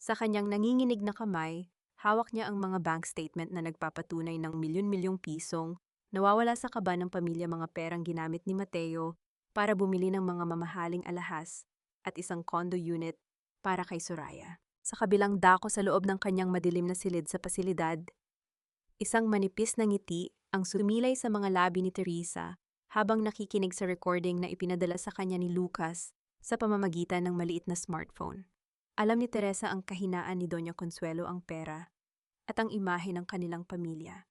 Sa kanyang nanginginig na kamay, hawak niya ang mga bank statement na nagpapatunay ng milyon-milyong pisong nawawala sa kaba ng pamilya, mga perang ginamit ni Mateo para bumili ng mga mamahaling alahas at isang condo unit para kay Soraya. Sa kabilang dako sa loob ng kanyang madilim na silid sa pasilidad, isang manipis na ngiti ang sumilay sa mga labi ni Teresa habang nakikinig sa recording na ipinadala sa kanya ni Lucas sa pamamagitan ng maliit na smartphone. Alam ni Teresa ang kahinaan ni Doña Consuelo, ang pera at ang imahe ng kanilang pamilya.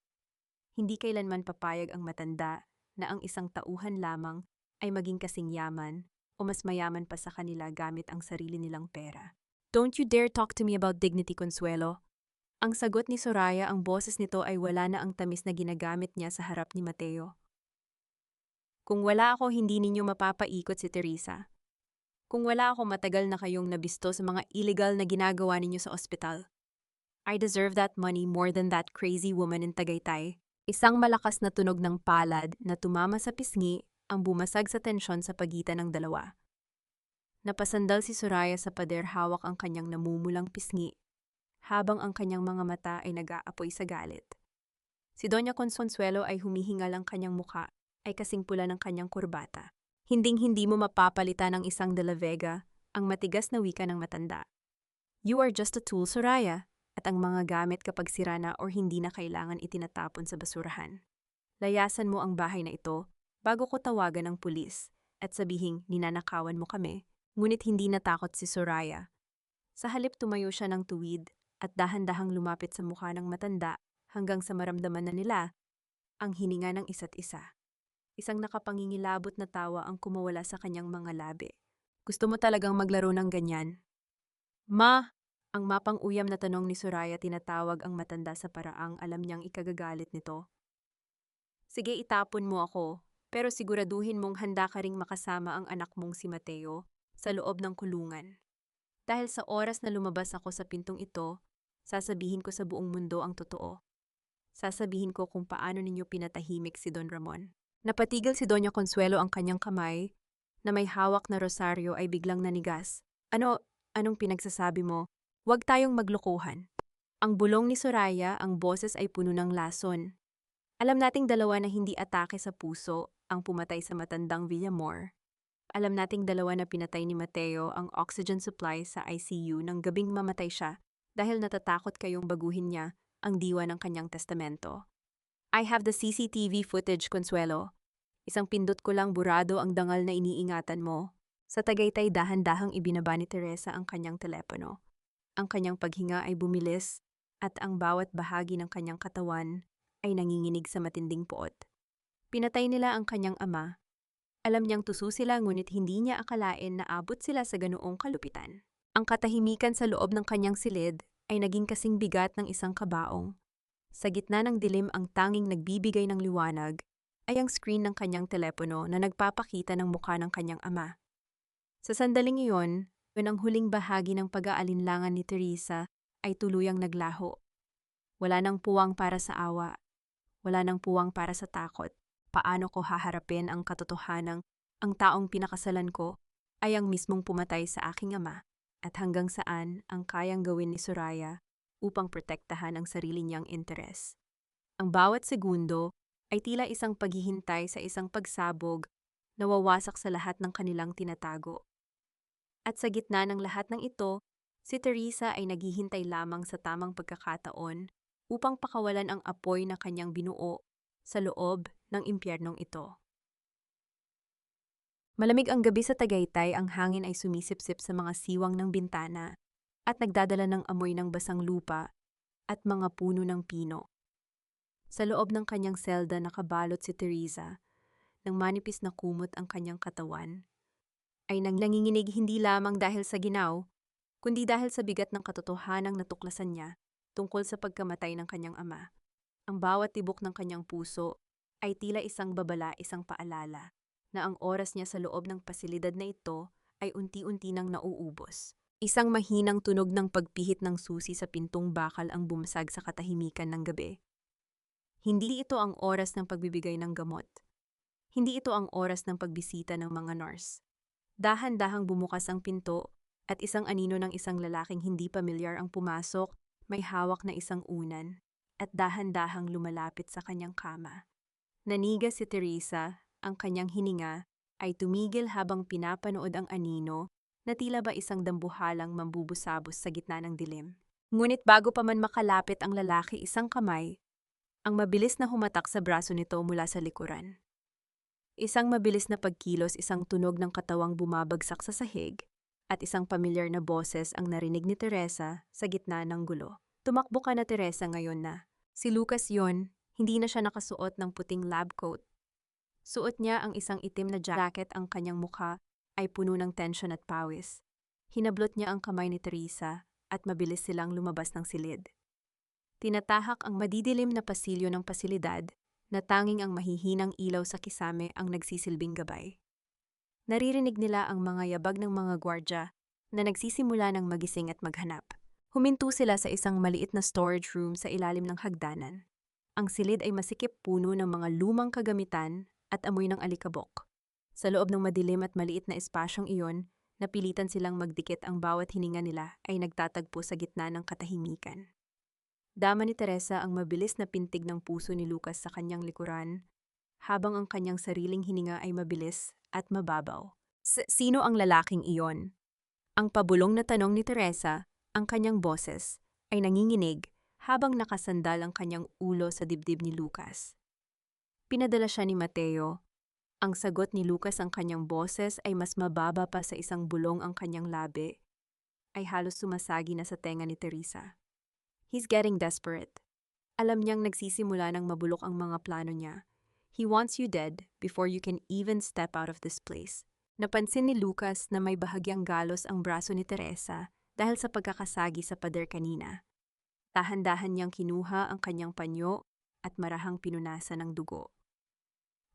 Hindi kailanman papayag ang matanda na ang isang tauhan lamang ay maging kasing yaman o mas mayaman pa sa kanila gamit ang sarili nilang pera. Don't you dare talk to me about dignity, Consuelo. Ang sagot ni Soraya, ang boses nito ay wala na ang tamis na ginagamit niya sa harap ni Mateo. Kung wala ako, hindi ninyo mapapaikot si Teresa. Kung wala ako, matagal na kayong nabisto sa mga illegal na ginagawa ninyo sa ospital. I deserve that money more than that crazy woman in Tagaytay. Isang malakas na tunog ng palad na tumama sa pisngi ang bumasag sa tensyon sa pagitan ng dalawa. Napasandal si Soraya sa pader, hawak ang kanyang namumulang pisngi, habang ang kanyang mga mata ay nag-aapoy sa galit. Si Doña Consuelo ay humihingal, ang kanyang muka ay kasing pula ng kanyang kurbata. Hinding-hindi mo mapapalitan ng isang De La Vega, ang matigas na wika ng matanda. You are just a tool, Soraya, at ang mga gamit kapag sira na or hindi na kailangan itinatapon sa basurahan. Layasan mo ang bahay na ito bago ko tawagan ng pulis at sabihing ninanakawan mo kami. Ngunit hindi natakot si Soraya. Sa halip, tumayo siya ng tuwid at dahan-dahang lumapit sa mukha ng matanda hanggang sa maramdaman na nila ang hininga ng isa't isa. Isang nakapangingilabot na tawa ang kumawala sa kanyang mga labi. Gusto mo talagang maglaro ng ganyan? Ma! Ang mapang-uyam na tanong ni Soraya, tinatawag ang matanda sa paraang alam niyang ikagagalit nito. Sige, itapon mo ako, pero siguraduhin mong handa ka ring makasama ang anak mong si Mateo sa loob ng kulungan. Dahil sa oras na lumabas ako sa pintong ito, sasabihin ko sa buong mundo ang totoo. Sasabihin ko kung paano ninyo pinatahimik si Don Ramon. Napatigil si Doña Consuelo ang kanyang kamay na may hawak na rosaryo ay biglang nanigas. Anong pinagsasabi mo? Huwag tayong maglokohan. Ang bulong ni Soraya, ang boses ay puno ng lason. Alam nating dalawa na hindi atake sa puso ang pumatay sa matandang Villamor. Alam nating dalawa na pinatay ni Mateo ang oxygen supply sa ICU nang gabing mamatay siya dahil natatakot kayong baguhin niya ang diwa ng kanyang testamento. I have the CCTV footage, Consuelo. Isang pindot ko lang burado ang dangal na iniingatan mo. Sa Tagaytay dahan-dahang ibinaba ni Teresa ang kanyang telepono. Ang kanyang paghinga ay bumilis at ang bawat bahagi ng kanyang katawan ay nanginginig sa matinding puot. Pinatay nila ang kanyang ama. Alam niyang tuso sila ngunit hindi niya akalain na abot sila sa ganoong kalupitan. Ang katahimikan sa loob ng kanyang silid ay naging kasing bigat ng isang kabaong. Sa gitna ng dilim ang tanging nagbibigay ng liwanag ay ang screen ng kanyang telepono na nagpapakita ng mukha ng kanyang ama. Sa sandaling iyon, ang huling bahagi ng pag-aalinlangan ni Teresa ay tuluyang naglaho. Wala nang puwang para sa awa. Wala nang puwang para sa takot. Paano ko haharapin ang katotohanang ang taong pinakasalan ko ay ang mismong pumatay sa aking ama at hanggang saan ang kayang gawin ni Soraya upang protektahan ang sarili niyang interes. Ang bawat segundo ay tila isang paghihintay sa isang pagsabog na wawasak sa lahat ng kanilang tinatago. At sa gitna ng lahat ng ito, si Teresa ay naghihintay lamang sa tamang pagkakataon upang pakawalan ang apoy na kanyang binuo sa loob ng impyernong ito. Malamig ang gabi sa Tagaytay, ang hangin ay sumisipsip sa mga siwang ng bintana at nagdadala ng amoy ng basang lupa at mga puno ng pino. Sa loob ng kanyang selda nakabalot si Teresa, nang manipis na kumot ang kanyang katawan, ay nanginginig hindi lamang dahil sa ginaw, kundi dahil sa bigat ng katotohanang natuklasan niya tungkol sa pagkamatay ng kanyang ama. Ang bawat tibok ng kanyang puso ay tila isang babala, isang paalala, na ang oras niya sa loob ng pasilidad na ito ay unti-unti nang nauubos. Isang mahinang tunog ng pagpihit ng susi sa pintong bakal ang bumsag sa katahimikan ng gabi. Hindi ito ang oras ng pagbibigay ng gamot. Hindi ito ang oras ng pagbisita ng mga nurse. Dahan-dahang bumukas ang pinto at isang anino ng isang lalaking hindi pamilyar ang pumasok, may hawak na isang unan, at dahan-dahang lumalapit sa kanyang kama. Nanigas si Teresa, ang kanyang hininga ay tumigil habang pinapanood ang anino na tila ba isang dambuhalang mambubusabos sa gitna ng dilim. Ngunit bago pa man makalapit ang lalaki, isang kamay ang mabilis na humatak sa braso nito mula sa likuran. Isang mabilis na pagkilos, isang tunog ng katawang bumabagsak sa sahig, at isang pamilyar na boses ang narinig ni Teresa sa gitna ng gulo. Tumakbo ka na, Teresa, ngayon na. Si Lucas yon, hindi na siya nakasuot ng puting lab coat. Suot niya ang isang itim na jacket, ang kanyang mukha ay puno ng tensyon at pawis. Hinablot niya ang kamay ni Teresa at mabilis silang lumabas ng silid. Tinatahak ang madidilim na pasilyo ng pasilidad na tanging ang mahihinang ilaw sa kisame ang nagsisilbing gabay. Naririnig nila ang mga yabag ng mga gwardya na nagsisimula ng magising at maghanap. Huminto sila sa isang maliit na storage room sa ilalim ng hagdanan. Ang silid ay masikip, puno ng mga lumang kagamitan at amoy ng alikabok. Sa loob ng madilim at maliit na espasyong iyon, napilitan silang magdikit, ang bawat hininga nila ay nagtatagpo sa gitna ng katahimikan. Dama ni Teresa ang mabilis na pintig ng puso ni Lucas sa kanyang likuran, habang ang kanyang sariling hininga ay mabilis at mababaw. Sino ang lalaking iyon? Ang pabulong na tanong ni Teresa, ang kanyang boses, ay nanginginig habang nakasandal ang kanyang ulo sa dibdib ni Lucas. Pinadala siya ni Mateo. Ang sagot ni Lucas, ang kanyang boses ay mas mababa pa sa isang bulong, ang kanyang labi ay halos sumasagi na sa tenga ni Teresa. He's getting desperate. Alam niyang nagsisimula ng mabulok ang mga plano niya. He wants you dead before you can even step out of this place. Napansin ni Lucas na may bahagyang galos ang braso ni Teresa dahil sa pagkakasagi sa pader kanina. Dahan-dahan niyang kinuha ang kanyang panyo at marahang pinunasan ng dugo.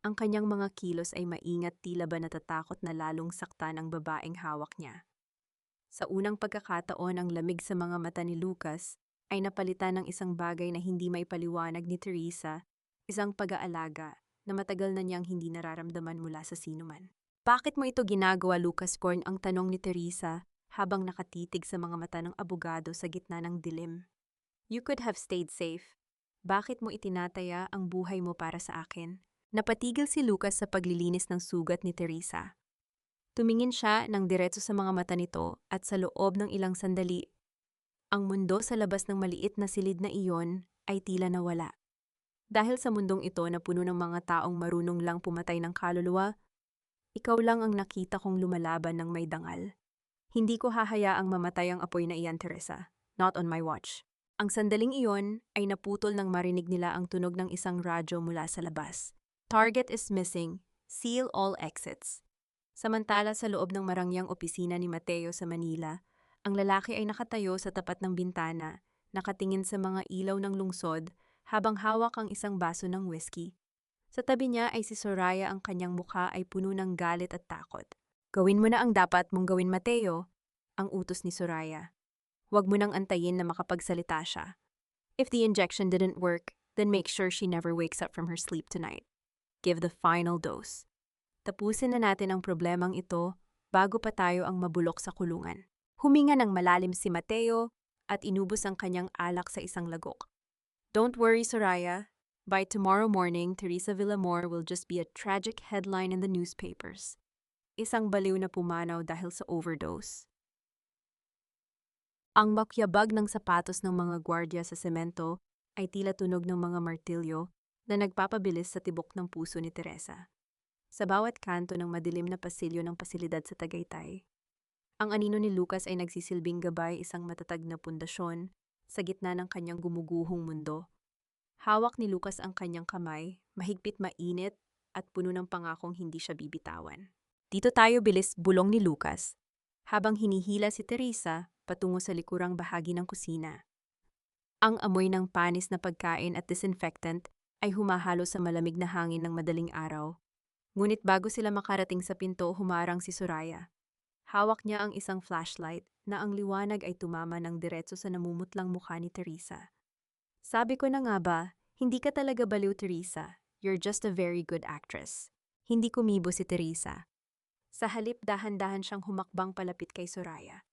Ang kanyang mga kilos ay maingat, tila ba natatakot na lalong saktan ang babaeng hawak niya. Sa unang pagkakataon, ang lamig sa mga mata ni Lucas ay napalitan ng isang bagay na hindi maipaliwanag ni Teresa, isang pag-aalaga na matagal na niyang hindi nararamdaman mula sa sinuman. Bakit mo ito ginagawa, Lucas Corn? Ang tanong ni Teresa habang nakatitig sa mga mata ng abogado sa gitna ng dilim. You could have stayed safe. Bakit mo itinataya ang buhay mo para sa akin? Napatigil si Lucas sa paglilinis ng sugat ni Teresa. Tumingin siya ng diretso sa mga mata nito at sa loob ng ilang sandali, ang mundo sa labas ng maliit na silid na iyon ay tila nawala. Dahil sa mundong ito na puno ng mga taong marunong lang pumatay ng kaluluwa, ikaw lang ang nakita kong lumalaban ng may dangal. Hindi ko hahayaang mamatay ang apoy na iyan, Teresa. Not on my watch. Ang sandaling iyon ay naputol nang marinig nila ang tunog ng isang radyo mula sa labas. Target is missing. Seal all exits. Samantala sa loob ng marangyang opisina ni Mateo sa Manila, ang lalaki ay nakatayo sa tapat ng bintana, nakatingin sa mga ilaw ng lungsod habang hawak ang isang baso ng whiskey. Sa tabi niya ay si Soraya, ang kanyang mukha ay puno ng galit at takot. Gawin mo na ang dapat mong gawin, Mateo, ang utos ni Soraya. Huwag mo nang antayin na makapagsalita siya. If the injection didn't work, then make sure she never wakes up from her sleep tonight. Give the final dose. Tapusin na natin ang problemang ito bago pa tayo ang mabulok sa kulungan. Huminga ng malalim si Mateo at inubos ang kanyang alak sa isang lagok. Don't worry, Soraya. By tomorrow morning, Teresa Villamor will just be a tragic headline in the newspapers. Isang baliw na pumanaw dahil sa overdose. Ang makyabag ng sapatos ng mga gwardya sa semento ay tila tunog ng mga martilyo na nagpapabilis sa tibok ng puso ni Teresa. Sa bawat kanto ng madilim na pasilyo ng pasilidad sa Tagaytay, ang anino ni Lucas ay nagsisilbing gabay, isang matatag na pundasyon sa gitna ng kanyang gumuguhong mundo. Hawak ni Lucas ang kanyang kamay, mahigpit, mainit at puno ng pangakong hindi siya bibitawan. Dito tayo, bilis, bulong ni Lucas, habang hinihila si Teresa patungo sa likurang bahagi ng kusina. Ang amoy ng panis na pagkain at disinfectant ay humahalo sa malamig na hangin ng madaling araw. Ngunit bago sila makarating sa pinto, humarang si Soraya. Hawak niya ang isang flashlight na ang liwanag ay tumama ng diretso sa namumutlang mukha ni Teresa. Sabi ko na nga ba, hindi ka talaga baliw, Teresa. You're just a very good actress. Hindi kumibo si Teresa. Sa halip, dahan-dahan siyang humakbang palapit kay Soraya.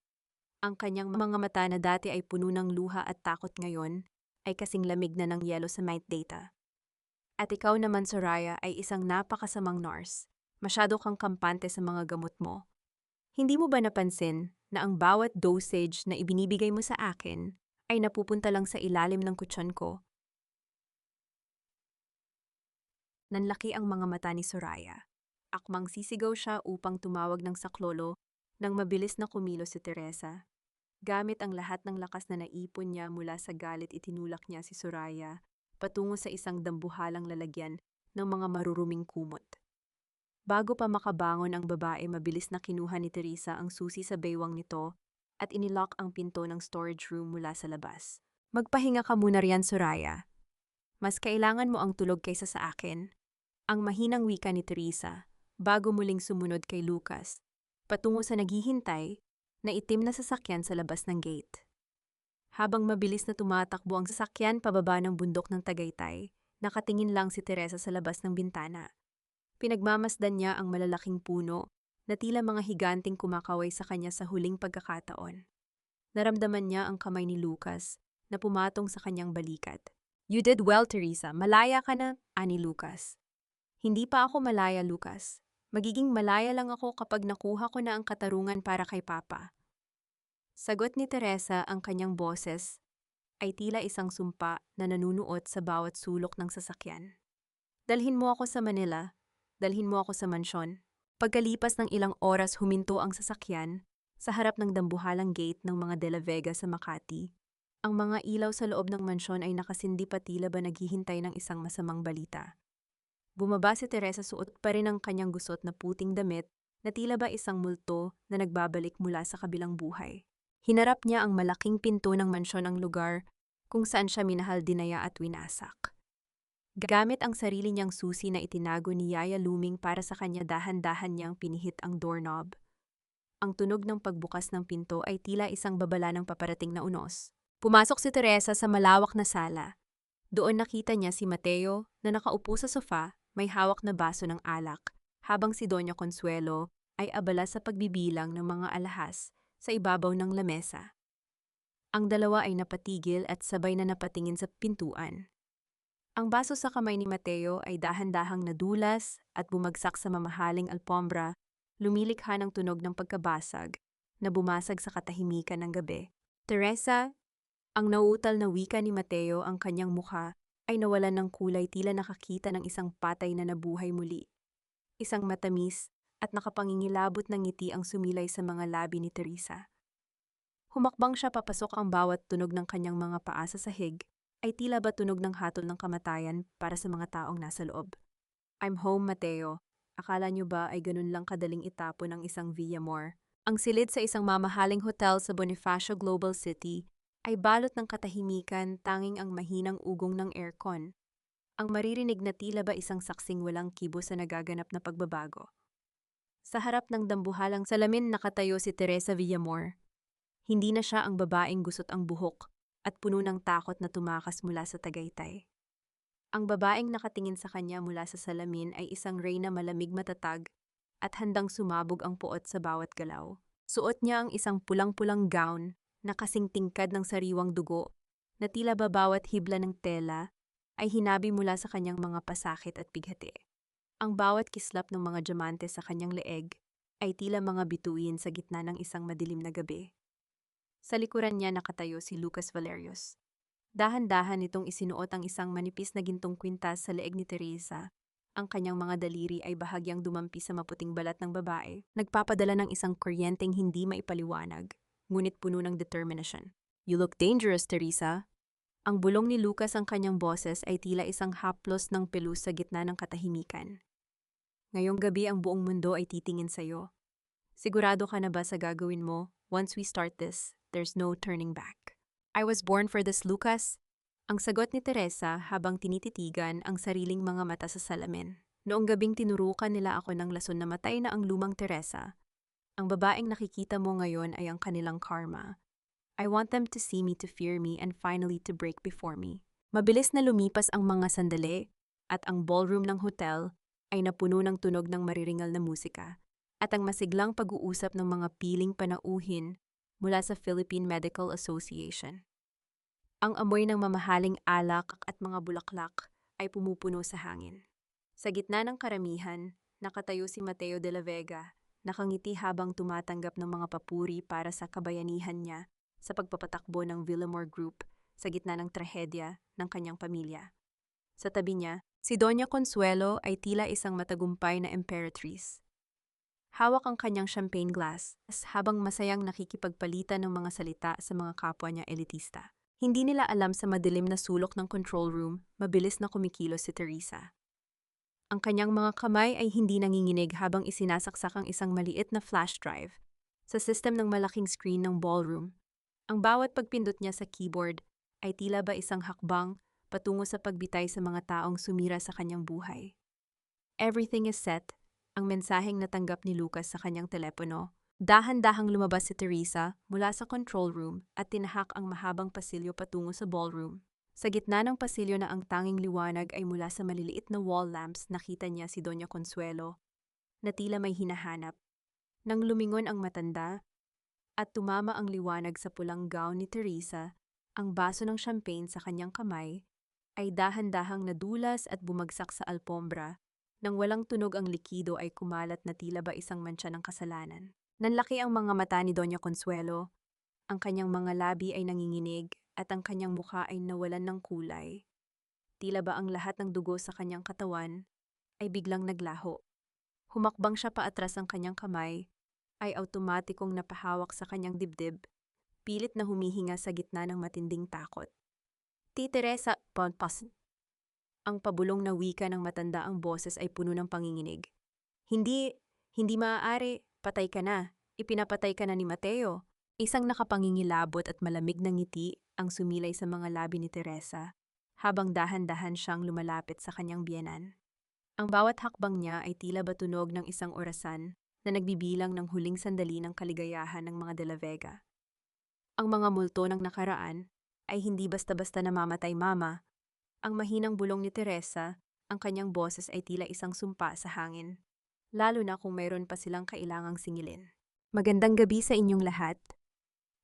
Ang kanyang mga mata na dati ay puno ng luha at takot ngayon ay kasing lamig na ng yelo sa night data. At ikaw naman, Soraya, ay isang napakasamang nurse. Masyado kang kampante sa mga gamot mo. Hindi mo ba napansin na ang bawat dosage na ibinibigay mo sa akin ay napupunta lang sa ilalim ng kutsyon ko? Nanlaki ang mga mata ni Soraya. Akmang sisigaw siya upang tumawag ng saklolo nang mabilis na kumilos si Teresa. Gamit ang lahat ng lakas na naipon niya mula sa galit, itinulak niya si Soraya patungo sa isang dambuhalang lalagyan ng mga maruruming kumot. Bago pa makabangon ang babae, mabilis na kinuha ni Teresa ang susi sa baywang nito at inilock ang pinto ng storage room mula sa labas. Magpahinga ka muna riyan, Soraya. Mas kailangan mo ang tulog kaysa sa akin. Ang mahinang wika ni Teresa bago muling sumunod kay Lucas patungo sa naghihintay na itim na sasakyan sa labas ng gate. Habang mabilis na tumatakbo ang sasakyan pababa ng bundok ng Tagaytay, nakatingin lang si Teresa sa labas ng bintana. Pinagmamasdan niya ang malalaking puno na tila mga higanting kumakaway sa kanya sa huling pagkakataon. Naramdaman niya ang kamay ni Lucas na pumatong sa kanyang balikat. You did well, Teresa. Malaya ka na, ani Lucas. Hindi pa ako malaya, Lucas. Magiging malaya lang ako kapag nakuha ko na ang katarungan para kay Papa. Sagot ni Teresa, ang kanyang boses ay tila isang sumpa na nanunuot sa bawat sulok ng sasakyan. Dalhin mo ako sa Manila. Dalhin mo ako sa mansyon. Pagkalipas ng ilang oras, huminto ang sasakyan sa harap ng dambuhalang gate ng mga De La Vega sa Makati. Ang mga ilaw sa loob ng mansyon ay nakasindi, pa tila ba naghihintay ng isang masamang balita. Bumaba si Teresa, suot pa rin ang kanyang gusot na puting damit na tila ba isang multo na nagbabalik mula sa kabilang buhay. Hinarap niya ang malaking pinto ng mansyon, ang lugar kung saan siya minahal, dinaya at winasak. Gamit ang sarili niyang susi na itinago ni Yaya Luming para sa kanya, dahan-dahan niyang pinihit ang doorknob. Ang tunog ng pagbukas ng pinto ay tila isang babala ng paparating na unos. Pumasok si Teresa sa malawak na sala. Doon nakita niya si Mateo na nakaupo sa sofa, may hawak na baso ng alak habang si Doña Consuelo ay abala sa pagbibilang ng mga alahas sa ibabaw ng lamesa. Ang dalawa ay napatigil at sabay na napatingin sa pintuan. Ang baso sa kamay ni Mateo ay dahan-dahang nadulas at bumagsak sa mamahaling alpombra, lumilikha ng tunog ng pagkabasag na bumasag sa katahimikan ng gabi. Teresa, ang nauutal na wika ni Mateo, ang kanyang mukha ay nawalan ng kulay, tila nakakita ng isang patay na nabuhay muli. Isang matamis at nakapangingilabot ng ngiti ang sumilay sa mga labi ni Teresa. Humakbang siya papasok, ang bawat tunog ng kanyang mga paa sa sahig ay tila ba tunog ng hatol ng kamatayan para sa mga taong nasa loob. I'm home, Mateo. Akala niyo ba ay ganun lang kadaling itapon ang isang Villamor? Ang silid sa isang mamahaling hotel sa Bonifacio Global City ay balot ng katahimikan, tanging ang mahinang ugong ng aircon. Ang maririnig na tila ba isang saksing walang kibo sa nagaganap na pagbabago. Sa harap ng dambuhalang salamin nakatayo si Teresa Villamor. Hindi na siya ang babaeng gusot ang buhok at puno ng takot na tumakas mula sa Tagaytay. Ang babaeng nakatingin sa kanya mula sa salamin ay isang reyna, malamig, matatag, at handang sumabog ang puot sa bawat galaw. Suot niya ang isang pulang-pulang gown na kasing tingkad ng sariwang dugo, na tila ba bawat hibla ng tela ay hinabi mula sa kanyang mga pasakit at bighati. Ang bawat kislap ng mga diamante sa kanyang leeg ay tila mga bituin sa gitna ng isang madilim na gabi. Sa likuran niya nakatayo si Lucas Valerius. Dahan-dahan nitong isinuot ang isang manipis na gintong kwintas sa leeg ni Teresa. Ang kanyang mga daliri ay bahagyang dumampi sa maputing balat ng babae, nagpapadala ng isang kuryenteng hindi maipaliwanag, ngunit puno ng determination. You look dangerous, Teresa. Ang bulong ni Lucas, ang kanyang boses ay tila isang haplos ng pelus sa gitna ng katahimikan. Ngayong gabi ang buong mundo ay titingin sa'yo. Sigurado ka na ba sa gagawin mo? Once we start this, there's no turning back. I was born for this, Lucas. Ang sagot ni Teresa habang tinititigan ang sariling mga mata sa salamin. Noong gabing tinurukan nila ako ng lason na matay na ang lumang Teresa. Ang babaeng nakikita mo ngayon ay ang kanilang karma. I want them to see me, to fear me, and finally to break before me. Mabilis na lumipas ang mga sandali at ang ballroom ng hotel ay napuno ng tunog ng mariringal na musika at ang masiglang pag-uusap ng mga piling panauhin mula sa Philippine Medical Association. Ang amoy ng mamahaling alak at mga bulaklak ay pumupuno sa hangin. Sa gitna ng karamihan, nakatayo si Mateo de la Vega, nakangiti habang tumatanggap ng mga papuri para sa kabayanihan niya sa pagpapatakbo ng Villamor Group sa gitna ng trahedya ng kanyang pamilya. Sa tabi niya, si Doña Consuelo ay tila isang matagumpay na emperatrice. Hawak ang kanyang champagne glass habang masayang nakikipagpalitan ng mga salita sa mga kapwa niya elitista. Hindi nila alam, sa madilim na sulok ng control room, mabilis na kumikilos si Teresa. Ang kanyang mga kamay ay hindi nanginginig habang isinasaksak ang isang maliit na flash drive sa system ng malaking screen ng ballroom. Ang bawat pagpindot niya sa keyboard ay tila ba isang hakbang patungo sa pagbitay sa mga taong sumira sa kanyang buhay. Everything is set, ang mensaheng natanggap ni Lucas sa kanyang telepono. Dahan-dahang lumabas si Teresa mula sa control room at tinahak ang mahabang pasilyo patungo sa ballroom. Sa gitna ng pasilyo na ang tanging liwanag ay mula sa maliliit na wall lamps, nakita niya si Doña Consuelo na tila may hinahanap. Nang lumingon ang matanda at tumama ang liwanag sa pulang gown ni Teresa, ang baso ng champagne sa kanyang kamay ay dahan-dahang nadulas at bumagsak sa alpombra. Nang walang tunog, ang likido ay kumalat na tila ba isang mantsa ng kasalanan. Nanlaki ang mga mata ni Doña Consuelo, ang kanyang mga labi ay nanginginig at ang kanyang mukha ay nawalan ng kulay. Tila ba ang lahat ng dugo sa kanyang katawan ay biglang naglaho. Humakbang siya paatras, ang kanyang kamay ay automatikong napahawak sa kanyang dibdib, pilit na humihinga sa gitna ng matinding takot. Ti Teresa, pampas. Ang pabulong na wika ng matanda, ang boses ay puno ng panginginig. Hindi maaari. Patay ka na. Ipinapatay ka na ni Mateo. Isang nakapangingilabot at malamig na ngiti ang sumilay sa mga labi ni Teresa habang dahan-dahan siyang lumalapit sa kanyang biyenan. Ang bawat hakbang niya ay tila ba tunog ng isang orasan na nagbibilang ng huling sandali ng kaligayahan ng mga De la Vega. Ang mga multo ng nakaraan ay hindi basta-basta namamatay, Mama. Ang mahinang bulong ni Teresa, ang kanyang boses ay tila isang sumpa sa hangin. lalo na kung mayroon pa silang kailangang singilin. Magandang gabi sa inyong lahat.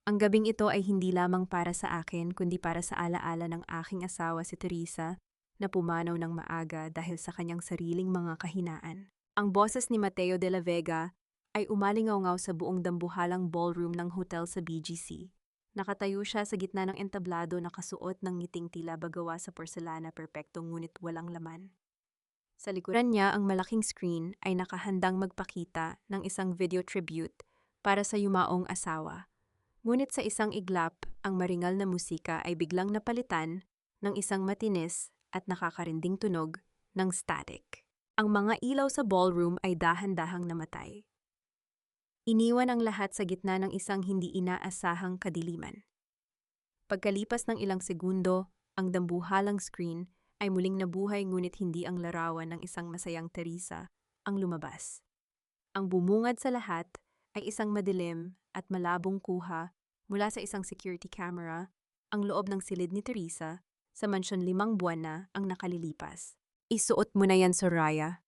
Ang gabing ito ay hindi lamang para sa akin kundi para sa alaala ng aking asawa si Teresa na pumanaw ng maaga dahil sa kanyang sariling mga kahinaan. Ang boses ni Mateo de la Vega ay umalingaw-ngaw sa buong dambuhalang ballroom ng hotel sa BGC. Nakatayo siya sa gitna ng entablado na kasuot ng ngiting tila bagawa sa porselana perpekto ngunit walang laman. Sa likuran niya, ang malaking screen ay nakahandang magpakita ng isang video tribute para sa yumaong asawa. Ngunit sa isang iglap, ang maringal na musika ay biglang napalitan ng isang matinis at nakakarinding tunog ng static. Ang mga ilaw sa ballroom ay dahan-dahang namatay. Iniwan ang lahat sa gitna ng isang hindi inaasahang kadiliman. Pagkalipas ng ilang segundo, ang dambuhalang screen ay muling nabuhay ngunit hindi ang larawan ng isang masayang Teresa ang lumabas. Ang bumungad sa lahat ay isang madilim at malabong kuha mula sa isang security camera, ang loob ng silid ni Teresa sa mansyon 5 buwan na ang nakalilipas. Isuot mo na yan, Soraya.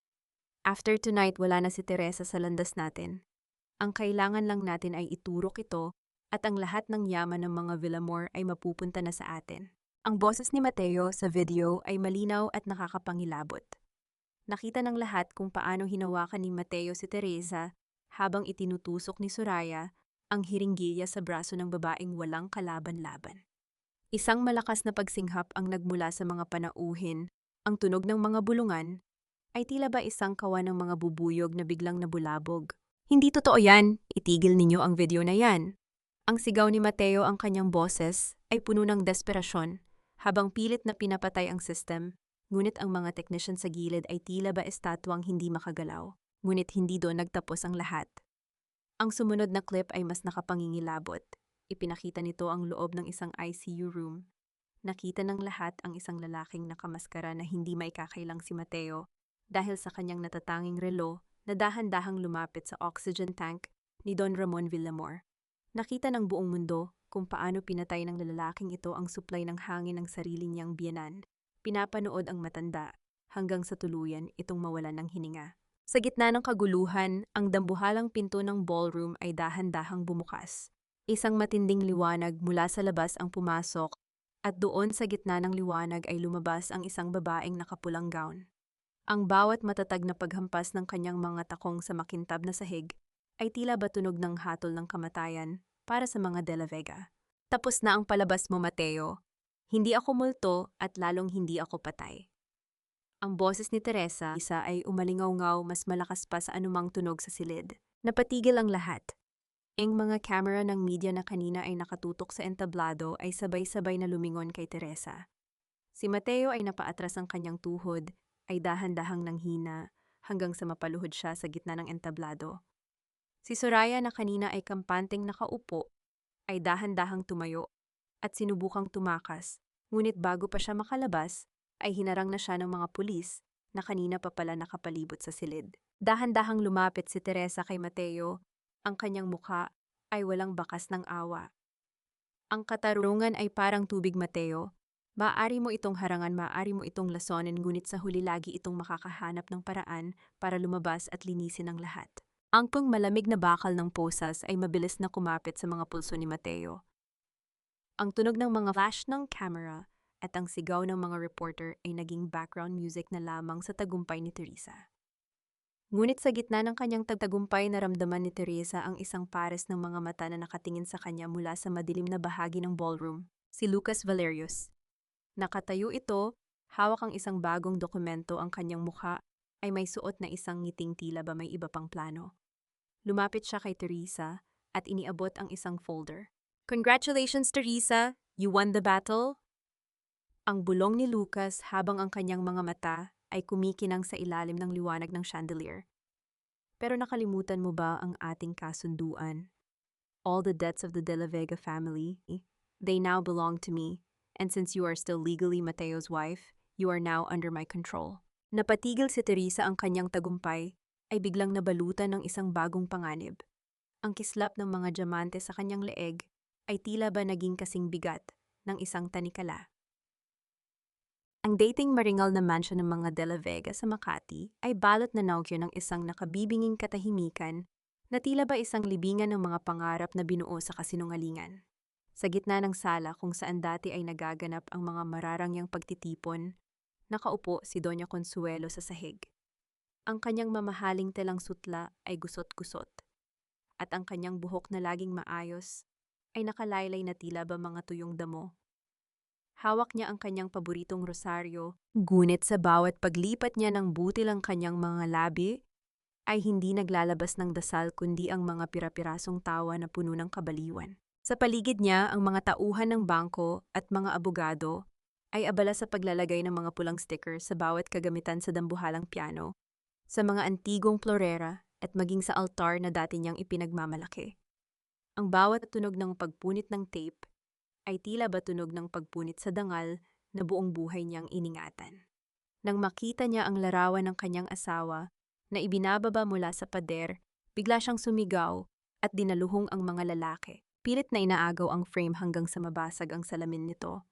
After tonight, wala na si Teresa sa landas natin. Ang kailangan lang natin ay iturok ito at ang lahat ng yaman ng mga Villamor ay mapupunta na sa atin. Ang boses ni Mateo sa video ay malinaw at nakakapangilabot. Nakita ng lahat kung paano hinawakan ni Mateo si Teresa habang itinutusok ni Soraya ang hiringgilya sa braso ng babaeng walang kalaban-laban. Isang malakas na pagsinghap ang nagmula sa mga panauhin, ang tunog ng mga bulungan ay tila ba isang kawan ng mga bubuyog na biglang nabulabog. Hindi totoo yan, itigil ninyo ang video na yan. Ang sigaw ni Mateo ang kanyang boses ay puno ng desperasyon habang pilit na pinapatay ang system, ngunit ang mga technician sa gilid ay tila ba estatwang hindi makagalaw, ngunit hindi doon nagtapos ang lahat. Ang sumunod na clip ay mas nakapangingilabot. Ipinakita nito ang loob ng isang ICU room. Nakita ng lahat ang isang lalaking nakamaskara na hindi maikakailang si Mateo dahil sa kanyang natatanging relo na dahan-dahang lumapit sa oxygen tank ni Don Ramon Villamor. Nakita ng buong mundo kung paano pinatay ng lalaking ito ang supply ng hangin ng sarili niyang biyenan. Pinapanood ang matanda hanggang sa tuluyan itong mawalan ng hininga. Sa gitna ng kaguluhan, ang dambuhalang pinto ng ballroom ay dahan-dahang bumukas. Isang matinding liwanag mula sa labas ang pumasok at doon sa gitna ng liwanag ay lumabas ang isang babaeng nakapulang gown. Ang bawat matatag na paghampas ng kanyang mga takong sa makintab na sahig ay tila ba tunog ng hatol ng kamatayan para sa mga De La Vega. Tapos na ang palabas mo, Mateo. Hindi ako multo at lalong hindi ako patay. Ang boses ni Teresa ay umalingaw-ngaw mas malakas pa sa anumang tunog sa silid. Napatigil ang lahat. Ang mga camera ng media na kanina ay nakatutok sa entablado ay sabay-sabay na lumingon kay Teresa. Si Mateo ay napaatras ang kanyang tuhod, ay dahan-dahang nanghina hanggang sa mapaluhod siya sa gitna ng entablado. Si Soraya na kanina ay kampanteng nakaupo, ay dahan-dahang tumayo at sinubukang tumakas, ngunit bago pa siya makalabas, ay hinarang na siya ng mga pulis na kanina pa pala nakapalibot sa silid. Dahan-dahang lumapit si Teresa kay Mateo, ang kanyang mukha ay walang bakas ng awa. Ang katarungan ay parang tubig, Mateo. Maaari mo itong harangan, maaari mo itong lasonin, ngunit sa huli lagi itong makakahanap ng paraan para lumabas at linisin ang lahat. Ang malamig na bakal ng posas ay mabilis na kumapit sa mga pulso ni Mateo. Ang tunog ng mga flash ng camera at ang sigaw ng mga reporter ay naging background music na lamang sa tagumpay ni Teresa. Ngunit sa gitna ng kanyang tagumpay, naramdaman ni Teresa ang isang pares ng mga mata na nakatingin sa kanya mula sa madilim na bahagi ng ballroom, si Lucas Valerius. Nakatayo ito, hawak ang isang bagong dokumento, ang kanyang mukha ay may suot na isang ngiting tila ba may iba pang plano. Lumapit siya kay Teresa at iniabot ang isang folder. Congratulations, Teresa! You won the battle! Ang bulong ni Lucas habang ang kanyang mga mata ay kumikinang sa ilalim ng liwanag ng chandelier. Pero nakalimutan mo ba ang ating kasunduan? All the debts of the De La Vega family, they now belong to me, and since you are still legally Mateo's wife, you are now under my control. Napatigil si Teresa, ang kanyang tagumpay ay biglang nabalutan ng isang bagong panganib. Ang kislap ng mga diamante sa kanyang leeg ay tila ba naging kasing bigat ng isang tanikala. Ang dating maringal na mansion ng mga De La Vega sa Makati ay balot na naugyo ng isang nakabibinging katahimikan na tila ba isang libingan ng mga pangarap na binuo sa kasinungalingan. Sa gitna ng sala kung saan dati ay nagaganap ang mga mararangyang pagtitipon, nakaupo si Doña Consuelo sa sahig. Ang kanyang mamahaling telang sutla ay gusot-gusot, at ang kanyang buhok na laging maayos ay nakalaylay na tila ba mga tuyong damo. Hawak niya ang kanyang paboritong rosaryo, ngunit sa bawat paglipat niya ng butil ang kanyang mga labi, ay hindi naglalabas ng dasal kundi ang mga pirapirasong tawa na puno ng kabaliwan. Sa paligid niya, ang mga tauhan ng bangko at mga abogado ay abala sa paglalagay ng mga pulang sticker sa bawat kagamitan sa dambuhalang piano, sa mga antigong florera at maging sa altar na dati niyang ipinagmamalaki. Ang bawat tunog ng pagpunit ng tape ay tila ba tunog ng pagpunit sa dangal na buong buhay niyang iningatan. Nang makita niya ang larawan ng kanyang asawa na ibinababa mula sa pader, bigla siyang sumigaw at dinaluhong ang mga lalaki. Pilit na inaagaw ang frame hanggang sa mabasag ang salamin nito.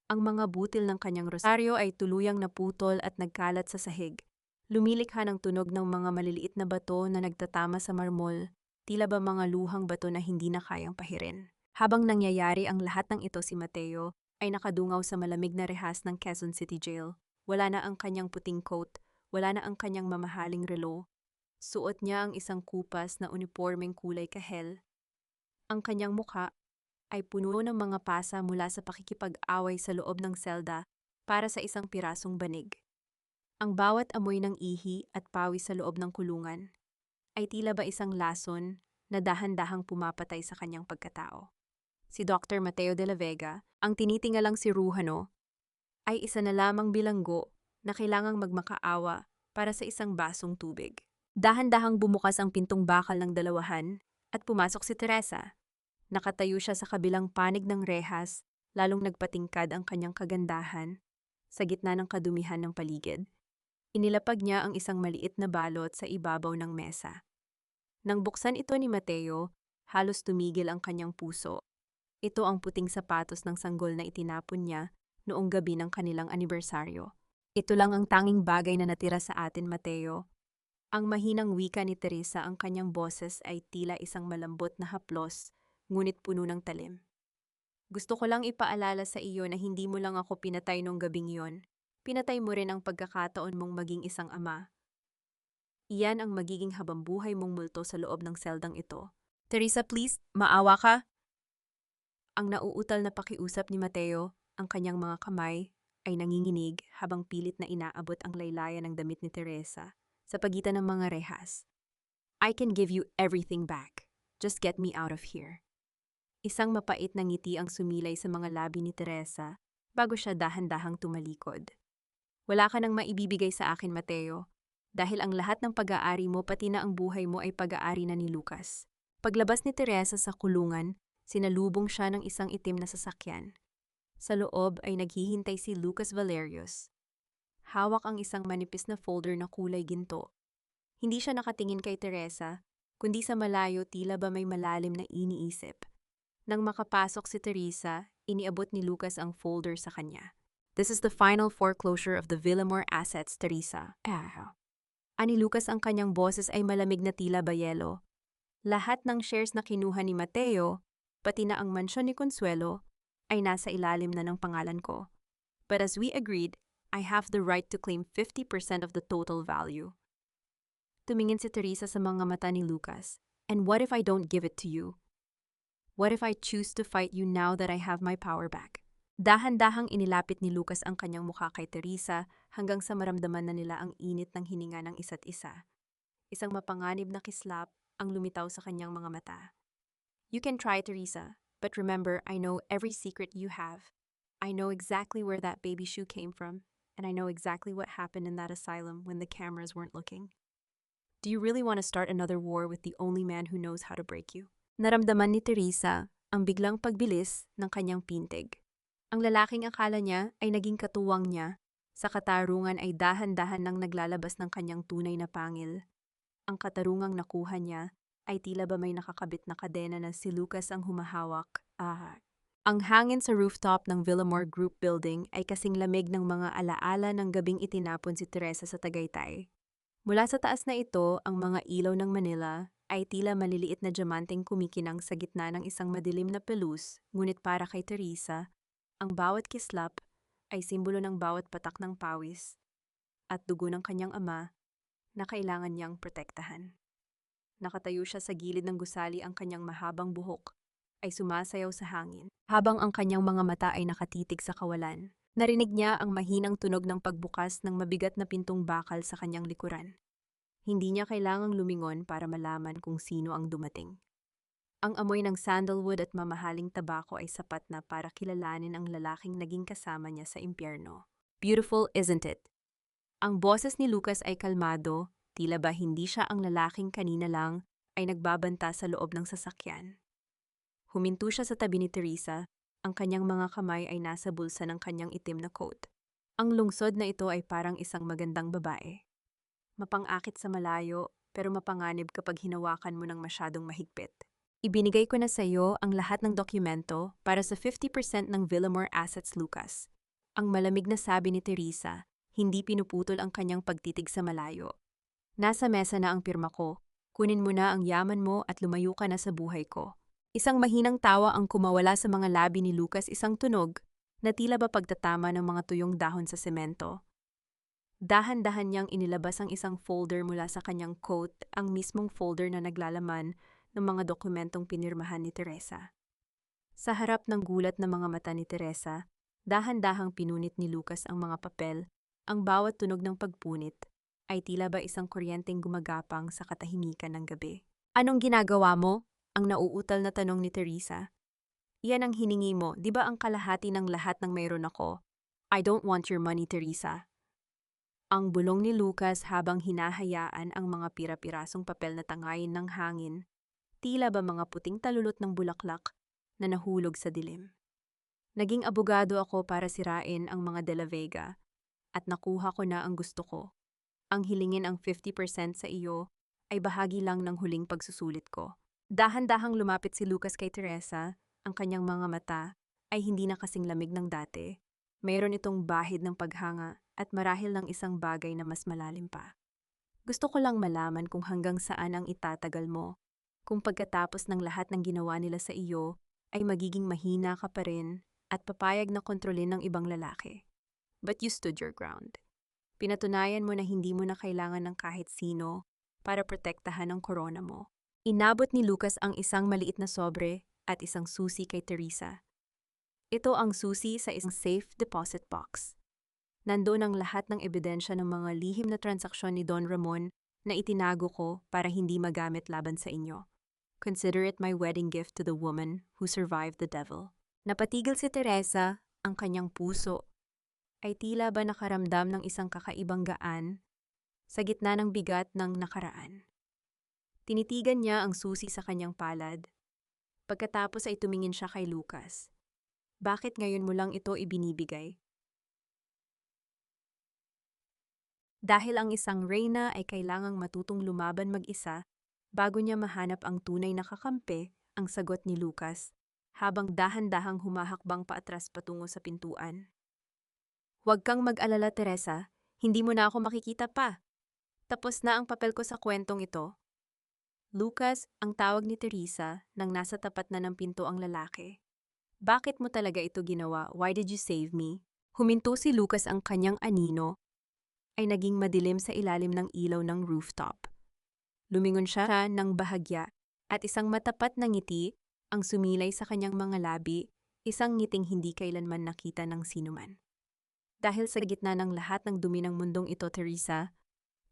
Ang mga butil ng kanyang rosaryo ay tuluyang naputol at nagkalat sa sahig. Lumilikha ng tunog ng mga maliliit na bato na nagtatama sa marmol, tila ba mga luhang bato na hindi na kayang pahirin. Habang nangyayari ang lahat ng ito, si Mateo ay nakadungaw sa malamig na rehas ng Quezon City Jail. Wala na ang kanyang puting coat, wala na ang kanyang mamahaling relo. Suot niya ang isang kupas na unipormeng kulay kahel. Ang kanyang mukha ay puno ng mga pasa mula sa pakikipag-away sa loob ng selda para sa isang pirasong banig. Ang bawat amoy ng ihi at pawis sa loob ng kulungan ay tila ba isang lason na dahan-dahang pumapatay sa kanyang pagkatao. Si Dr. Mateo de la Vega, ang tinitingalang si Rujano, ay isa na lamang bilanggo na kailangang magmakaawa para sa isang basong tubig. Dahan-dahang bumukas ang pintong bakal ng dalawahan at pumasok si Teresa. Nakatayo siya sa kabilang panig ng rehas, lalong nagpatingkad ang kanyang kagandahan sa gitna ng kadumihan ng paligid. Inilapag niya ang isang maliit na balot sa ibabaw ng mesa. Nang buksan ito ni Mateo, halos tumigil ang kanyang puso. Ito ang puting sapatos ng sanggol na itinapon niya noong gabi ng kanilang anibersaryo. Ito lang ang tanging bagay na natira sa atin, Mateo. Ang mahinang wika ni Teresa, ang kanyang boses ay tila isang malambot na haplos, ngunit puno ng talim. Gusto ko lang ipaalala sa iyo na hindi mo lang ako pinatay nung gabing yon. Pinatay mo rin ang pagkakataon mong maging isang ama. Iyan ang magiging habambuhay mong multo sa loob ng seldang ito. Teresa, please, maawa ka. Ang nauutal na pakiusap ni Mateo, ang kanyang mga kamay, ay nanginginig habang pilit na inaabot ang laylayan ng damit ni Teresa sa pagitan ng mga rehas. I can give you everything back. Just get me out of here. Isang mapait na ngiti ang sumilay sa mga labi ni Teresa bago siya dahan-dahang tumalikod. Wala ka nang maibibigay sa akin, Mateo, dahil ang lahat ng pag-aari mo pati na ang buhay mo ay pag-aari na ni Lucas. Paglabas ni Teresa sa kulungan, sinalubong siya ng isang itim na sasakyan. Sa loob ay naghihintay si Lucas Valerius. Hawak ang isang manipis na folder na kulay ginto. Hindi siya nakatingin kay Teresa, kundi sa malayo tila ba may malalim na iniisip. Nang makapasok si Teresa, iniabot ni Lucas ang folder sa kanya. This is the final foreclosure of the Villamor assets, Teresa. Ani Lucas, ang kanyang boses ay malamig na tila bayelo. Lahat ng shares na kinuha ni Mateo, pati na ang mansyon ni Consuelo, ay nasa ilalim na ng pangalan ko. But as we agreed, I have the right to claim 50% of the total value. Tumingin si Teresa sa mga mata ni Lucas. And what if I don't give it to you? What if I choose to fight you now that I have my power back? Dahan-dahang inilapit ni Lucas ang kanyang mukha kay Teresa hanggang sa maramdaman na nila ang init ng hininga ng isa't isa. Isang mapanganib na kislap ang lumitaw sa kanyang mga mata. You can try, Teresa, but remember, I know every secret you have. I know exactly where that baby shoe came from, and I know exactly what happened in that asylum when the cameras weren't looking. Do you really want to start another war with the only man who knows how to break you? Naramdaman ni Teresa ang biglang pagbilis ng kanyang pintig. Ang lalaking akala niya ay naging katuwang niya, sa katarungan ay dahan-dahan nang naglalabas ng kanyang tunay na pangil. Ang katarungang nakuha niya ay tila ba may nakakabit na kadena na si Lucas ang humahawak. Ang hangin sa rooftop ng Villamore Group Building ay kasing lamig ng mga alaala ng gabing itinapon si Teresa sa Tagaytay. Mula sa taas na ito, ang mga ilaw ng Manila ay tila maliliit na diamanteng kumikinang sa gitna ng isang madilim na pelus, ngunit para kay Teresa, ang bawat kislap ay simbolo ng bawat patak ng pawis at dugo ng kanyang ama na kailangan niyang protektahan. Nakatayo siya sa gilid ng gusali, ang kanyang mahabang buhok ay sumasayaw sa hangin, habang ang kanyang mga mata ay nakatitig sa kawalan. Narinig niya ang mahinang tunog ng pagbukas ng mabigat na pintong bakal sa kanyang likuran. Hindi niya kailangang lumingon para malaman kung sino ang dumating. Ang amoy ng sandalwood at mamahaling tabako ay sapat na para kilalanin ang lalaking naging kasama niya sa impyerno. Beautiful, isn't it? Ang boses ni Lucas ay kalmado, tila ba hindi siya ang lalaking kanina lang ay nagbabanta sa loob ng sasakyan. Huminto siya sa tabi ni Teresa, ang kanyang mga kamay ay nasa bulsa ng kanyang itim na coat. Ang lungsod na ito ay parang isang magandang babae. Mapang-akit sa malayo, pero mapanganib kapag hinawakan mo ng masyadong mahigpit. Ibinigay ko na sa iyo ang lahat ng dokumento para sa 50% ng Villamore assets, Lucas. Ang malamig na sabi ni Teresa, hindi pinuputol ang kanyang pagtitig sa malayo. Nasa mesa na ang pirma ko, kunin mo na ang yaman mo at lumayo ka na sa buhay ko. Isang mahinang tawa ang kumawala sa mga labi ni Lucas, isang tunog na tila ba pagtatama ng mga tuyong dahon sa semento. Dahan-dahan niyang inilabas ang isang folder mula sa kanyang coat, ang mismong folder na naglalaman ng mga dokumentong pinirmahan ni Teresa. Sa harap ng gulat na mga mata ni Teresa, dahan-dahang pinunit ni Lucas ang mga papel, ang bawat tunog ng pagpunit ay tila ba isang kuryenteng gumagapang sa katahimikan ng gabi. Anong ginagawa mo? Ang nauutal na tanong ni Teresa. Iyan ang hiningi mo, di ba ang kalahati ng lahat ng mayroon ako? I don't want your money, Teresa. Ang bulong ni Lucas habang hinahayaan ang mga pira-pirasong papel na tangayin ng hangin, tila ba mga puting talulot ng bulaklak na nahulog sa dilim. Naging abogado ako para sirain ang mga De La Vega at nakuha ko na ang gusto ko. Ang hilingin ang 50% sa iyo ay bahagi lang ng huling pagsusulit ko. Dahan-dahang lumapit si Lucas kay Teresa, ang kanyang mga mata ay hindi na kasing lamig ng dati. Mayroon itong bahid ng paghanga at marahil ng isang bagay na mas malalim pa. Gusto ko lang malaman kung hanggang saan ang itatagal mo, kung pagkatapos ng lahat ng ginawa nila sa iyo ay magiging mahina ka pa rin at papayag na kontrolin ng ibang lalaki. But you stood your ground. Pinatunayan mo na hindi mo na kailangan ng kahit sino para protektahan ang korona mo. Inabot ni Lucas ang isang maliit na sobre at isang susi kay Teresa. Ito ang susi sa isang safe deposit box. Nandoon ang lahat ng ebidensya ng mga lihim na transaksyon ni Don Ramon na itinago ko para hindi magamit laban sa inyo. Consider it my wedding gift to the woman who survived the devil. Napatigil si Teresa, ang kanyang puso ay tila ba nakaramdam ng isang kakaibang gaan sa gitna ng bigat ng nakaraan. Tinitigan niya ang susi sa kanyang palad. Pagkatapos ay tumingin siya kay Lucas. Bakit ngayon mo lang ito ibinibigay? Dahil ang isang reyna ay kailangang matutong lumaban mag-isa bago niya mahanap ang tunay na kakampi, ang sagot ni Lucas, habang dahan-dahang humahakbang paatras patungo sa pintuan. Huwag kang mag-alala, Teresa. Hindi mo na ako makikita pa. Tapos na ang papel ko sa kwentong ito. Lucas, ang tawag ni Teresa nang nasa tapat na ng pinto ang lalaki. Bakit mo talaga ito ginawa? Why did you save me? Huminto si Lucas, ang kanyang anino ay naging madilim sa ilalim ng ilaw ng rooftop. Lumingon siya ng bahagya at isang matapat na ngiti ang sumilay sa kanyang mga labi, isang ngiting hindi kailanman nakita ng sinuman. Dahil sa gitna ng lahat ng dumi ng mundong ito, Teresa,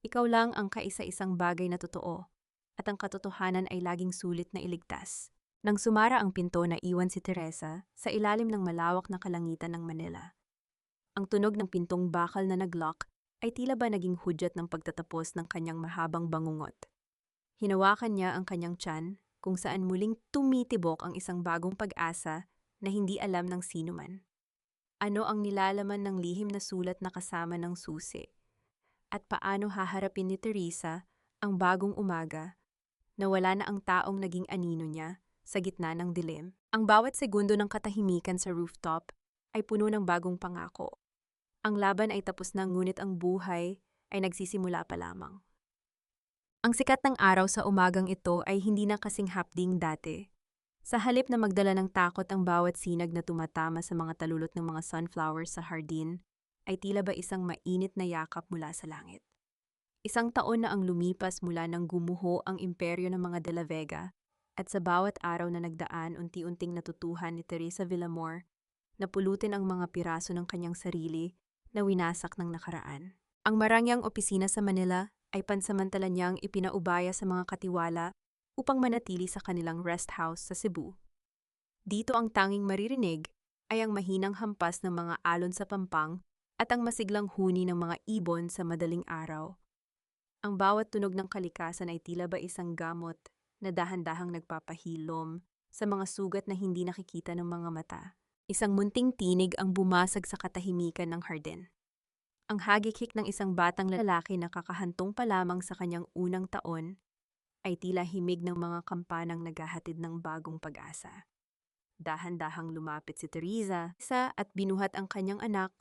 ikaw lang ang kaisa-isang bagay na totoo. At ang katotohanan ay laging sulit na iligtas. Nang sumara ang pinto, na iwan si Teresa sa ilalim ng malawak na kalangitan ng Manila. Ang tunog ng pintong bakal na naglock ay tila ba naging hudyat ng pagtatapos ng kanyang mahabang bangungot. Hinawakan niya ang kanyang tiyan kung saan muling tumitibok ang isang bagong pag-asa na hindi alam ng sinuman. Ano ang nilalaman ng lihim na sulat na kasama ng susi? At paano haharapin ni Teresa ang bagong umaga na wala na ang taong naging anino niya sa gitna ng dilim. Ang bawat segundo ng katahimikan sa rooftop ay puno ng bagong pangako. Ang laban ay tapos na ngunit ang buhay ay nagsisimula pa lamang. Ang sikat ng araw sa umagang ito ay hindi na kasing hapding dati. Sa halip na magdala ng takot ang bawat sinag na tumatama sa mga talulot ng mga sunflowers sa hardin, ay tila ba isang mainit na yakap mula sa langit. Isang taon na ang lumipas mula nang gumuho ang imperyo ng mga De La Vega, at sa bawat araw na nagdaan unti-unting natutuhan ni Teresa Villamor na pulutin ang mga piraso ng kanyang sarili na winasak ng nakaraan. Ang marangyang opisina sa Manila ay pansamantala niyang ipinaubaya sa mga katiwala upang manatili sa kanilang rest house sa Cebu. Dito ang tanging maririnig ay ang mahinang hampas ng mga alon sa pampang at ang masiglang huni ng mga ibon sa madaling araw. Ang bawat tunog ng kalikasan ay tila ba isang gamot na dahan-dahang nagpapahilom sa mga sugat na hindi nakikita ng mga mata. Isang munting tinig ang bumasag sa katahimikan ng hardin. Ang hagikik ng isang batang lalaki na kakahantong pa lamang sa kanyang unang taon ay tila himig ng mga kampanang naghahatid ng bagong pag-asa. Dahan-dahang lumapit si Teresa at binuhat ang kanyang anak.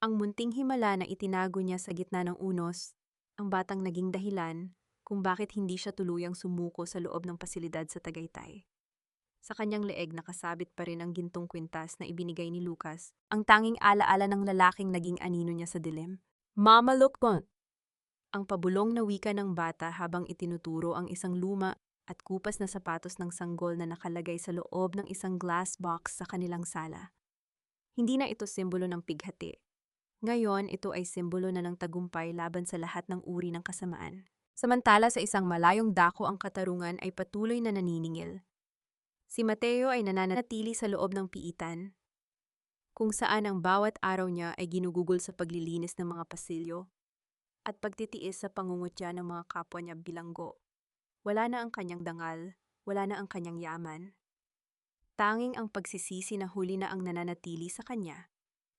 Ang munting himala na itinago niya sa gitna ng unos, ang batang naging dahilan kung bakit hindi siya tuluyang sumuko sa loob ng pasilidad sa Tagaytay. Sa kanyang leeg nakasabit pa rin ang gintong kwintas na ibinigay ni Lucas, ang tanging alaala ng lalaking naging anino niya sa dilim. Mama Lukbon! Ang pabulong na wika ng bata habang itinuturo ang isang luma at kupas na sapatos ng sanggol na nakalagay sa loob ng isang glass box sa kanilang sala. Hindi na ito simbolo ng pighati. Ngayon, ito ay simbolo na ng tagumpay laban sa lahat ng uri ng kasamaan. Samantala sa isang malayong dako ang katarungan ay patuloy na naniningil. Si Mateo ay nananatili sa loob ng piitan, kung saan ang bawat araw niya ay ginugugol sa paglilinis ng mga pasilyo at pagtitiis sa pangungutya ng mga kapwa niya bilanggo. Wala na ang kanyang dangal, wala na ang kanyang yaman. Tanging ang pagsisisi na huli na ang nananatili sa kanya.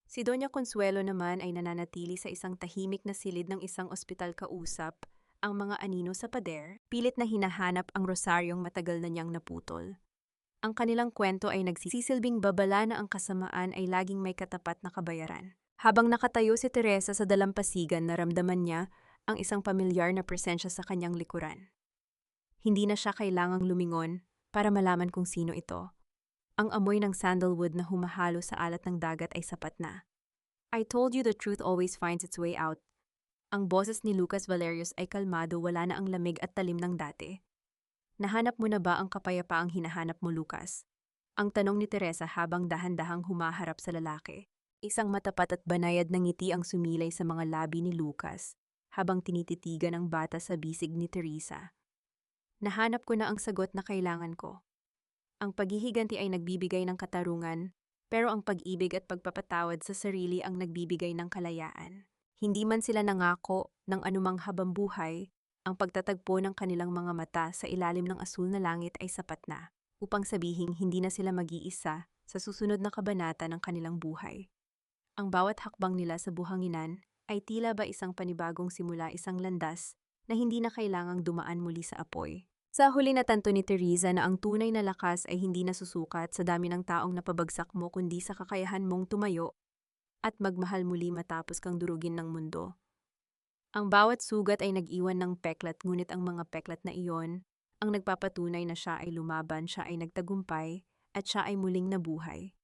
Si Doña Consuelo naman ay nananatili sa isang tahimik na silid ng isang ospital kausap ang mga anino sa pader, pilit na hinahanap ang rosaryong matagal na niyang naputol. Ang kanilang kwento ay nagsisilbing babala na ang kasamaan ay laging may katapat na kabayaran. Habang nakatayo si Teresa sa dalampasigan, naramdaman niya ang isang pamilyar na presensya sa kanyang likuran. Hindi na siya kailangang lumingon para malaman kung sino ito. Ang amoy ng sandalwood na humahalo sa alat ng dagat ay sapat na. I told you the truth always finds its way out. Ang boses ni Lucas Valerius ay kalmado, wala na ang lamig at talim ng dati. Nahanap mo na ba ang kapayapaang hinahanap mo, Lucas? Ang tanong ni Teresa habang dahan-dahang humaharap sa lalaki. Isang matapat at banayad na ngiti ang sumilay sa mga labi ni Lucas habang tinititigan ang bata sa bisig ni Teresa. Nahanap ko na ang sagot na kailangan ko. Ang paghihiganti ay nagbibigay ng katarungan, pero ang pag-ibig at pagpapatawad sa sarili ang nagbibigay ng kalayaan. Hindi man sila nangako ng anumang habambuhay, ang pagtatagpo ng kanilang mga mata sa ilalim ng asul na langit ay sapat na upang sabihing hindi na sila mag-iisa sa susunod na kabanata ng kanilang buhay. Ang bawat hakbang nila sa buhanginan ay tila ba isang panibagong simula, isang landas na hindi na kailangang dumaan muli sa apoy. Sa huli natanto ni Teresa na ang tunay na lakas ay hindi nasusukat sa dami ng taong napabagsak mo kundi sa kakayahan mong tumayo at magmahal muli matapos kang durugin ng mundo. Ang bawat sugat ay nag-iwan ng peklat, ngunit ang mga peklat na iyon ang nagpapatunay na siya ay lumaban, siya ay nagtagumpay at siya ay muling nabuhay.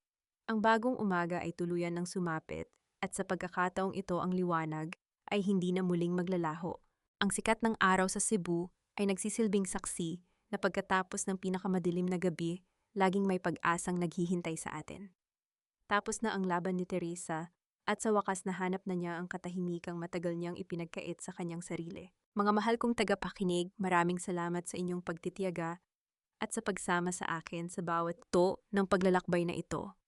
Ang bagong umaga ay tuluyan ng sumapit at sa pagkakataong ito ang liwanag ay hindi na muling maglalaho. Ang sikat ng araw sa Cebu ay nagsisilbing saksi na pagkatapos ng pinakamadilim na gabi, laging may pag-asang naghihintay sa atin. Tapos na ang laban ni Teresa at sa wakas nahanap na niya ang katahimikang matagal niyang ipinagkait sa kanyang sarili. Mga mahal kong tagapakinig, maraming salamat sa inyong pagtitiyaga at sa pagsama sa akin sa bawat to ng paglalakbay na ito.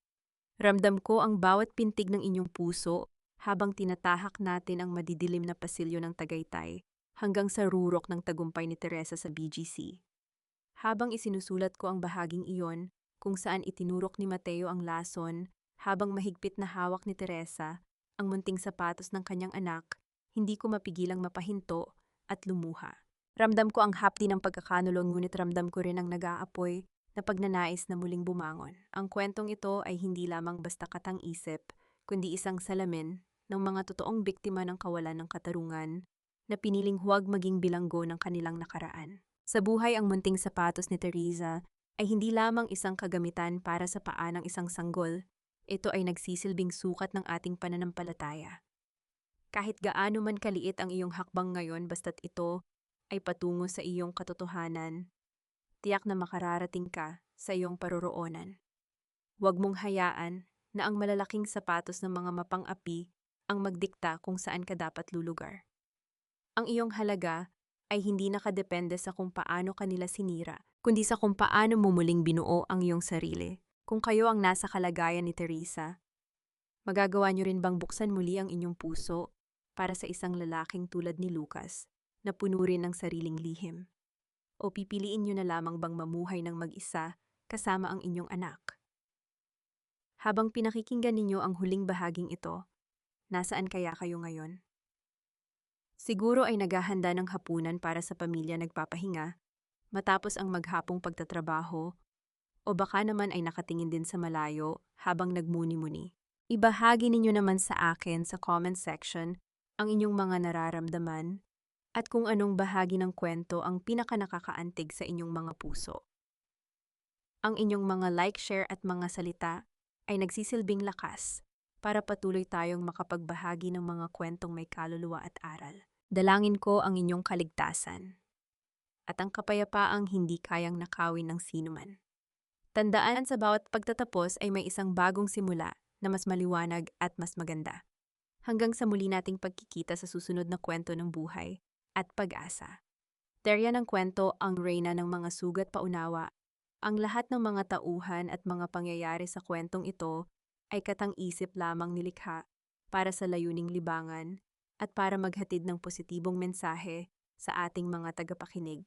Ramdam ko ang bawat pintig ng inyong puso habang tinatahak natin ang madidilim na pasilyo ng Tagaytay hanggang sa rurok ng tagumpay ni Teresa sa BGC. Habang isinusulat ko ang bahaging iyon kung saan itinurok ni Mateo ang lason habang mahigpit na hawak ni Teresa ang munting sapatos ng kanyang anak, hindi ko mapigilang mapahinto at lumuha. Ramdam ko ang hapdi ng pagkakanulong, ngunit ramdam ko rin ang nag-aapoy na pagnanais na muling bumangon. Ang kwentong ito ay hindi lamang basta katang-isip, kundi isang salamin ng mga totoong biktima ng kawalan ng katarungan na piniling huwag maging bilanggo ng kanilang nakaraan. Sa buhay, ang munting sapatos ni Teresa ay hindi lamang isang kagamitan para sa paa ng isang sanggol. Ito ay nagsisilbing sukat ng ating pananampalataya. Kahit gaano man kaliit ang iyong hakbang ngayon, basta't ito ay patungo sa iyong katotohanan, tiyak na makararating ka sa iyong paroroonan. Huwag mong hayaan na ang malalaking sapatos ng mga mapang-api ang magdikta kung saan ka dapat lulugar. Ang iyong halaga ay hindi nakadepende sa kung paano kanila sinira, kundi sa kung paano mo muling binuo ang iyong sarili. Kung kayo ang nasa kalagayan ni Teresa, magagawa niyo rin bang buksan muli ang inyong puso para sa isang lalaking tulad ni Lucas na puno rin ng sariling lihim? O pipiliin niyo na lamang bang mamuhay ng mag-isa kasama ang inyong anak? Habang pinakikinggan ninyo ang huling bahaging ito, nasaan kaya kayo ngayon? Siguro ay naghahanda ng hapunan para sa pamilya nagpapahinga, matapos ang maghapong pagtatrabaho, o baka naman ay nakatingin din sa malayo habang nagmuni-muni. Ibahagi ninyo naman sa akin sa comment section ang inyong mga nararamdaman at kung anong bahagi ng kwento ang pinakanakakaantig sa inyong mga puso. Ang inyong mga like, share at mga salita ay nagsisilbing lakas para patuloy tayong makapagbahagi ng mga kwentong may kaluluwa at aral. Dalangin ko ang inyong kaligtasan at ang kapayapaang hindi kayang nakawin ng sinuman. Tandaan, sa bawat pagtatapos ay may isang bagong simula na mas maliwanag at mas maganda. Hanggang sa muli nating pagkikita sa susunod na kwento ng buhay at pag-asa. Terya ng kwento, ang reyna ng mga sugat paunawa. Ang lahat ng mga tauhan at mga pangyayari sa kwentong ito ay katang-isip lamang nilikha para sa layuning libangan at para maghatid ng positibong mensahe sa ating mga tagapakinig.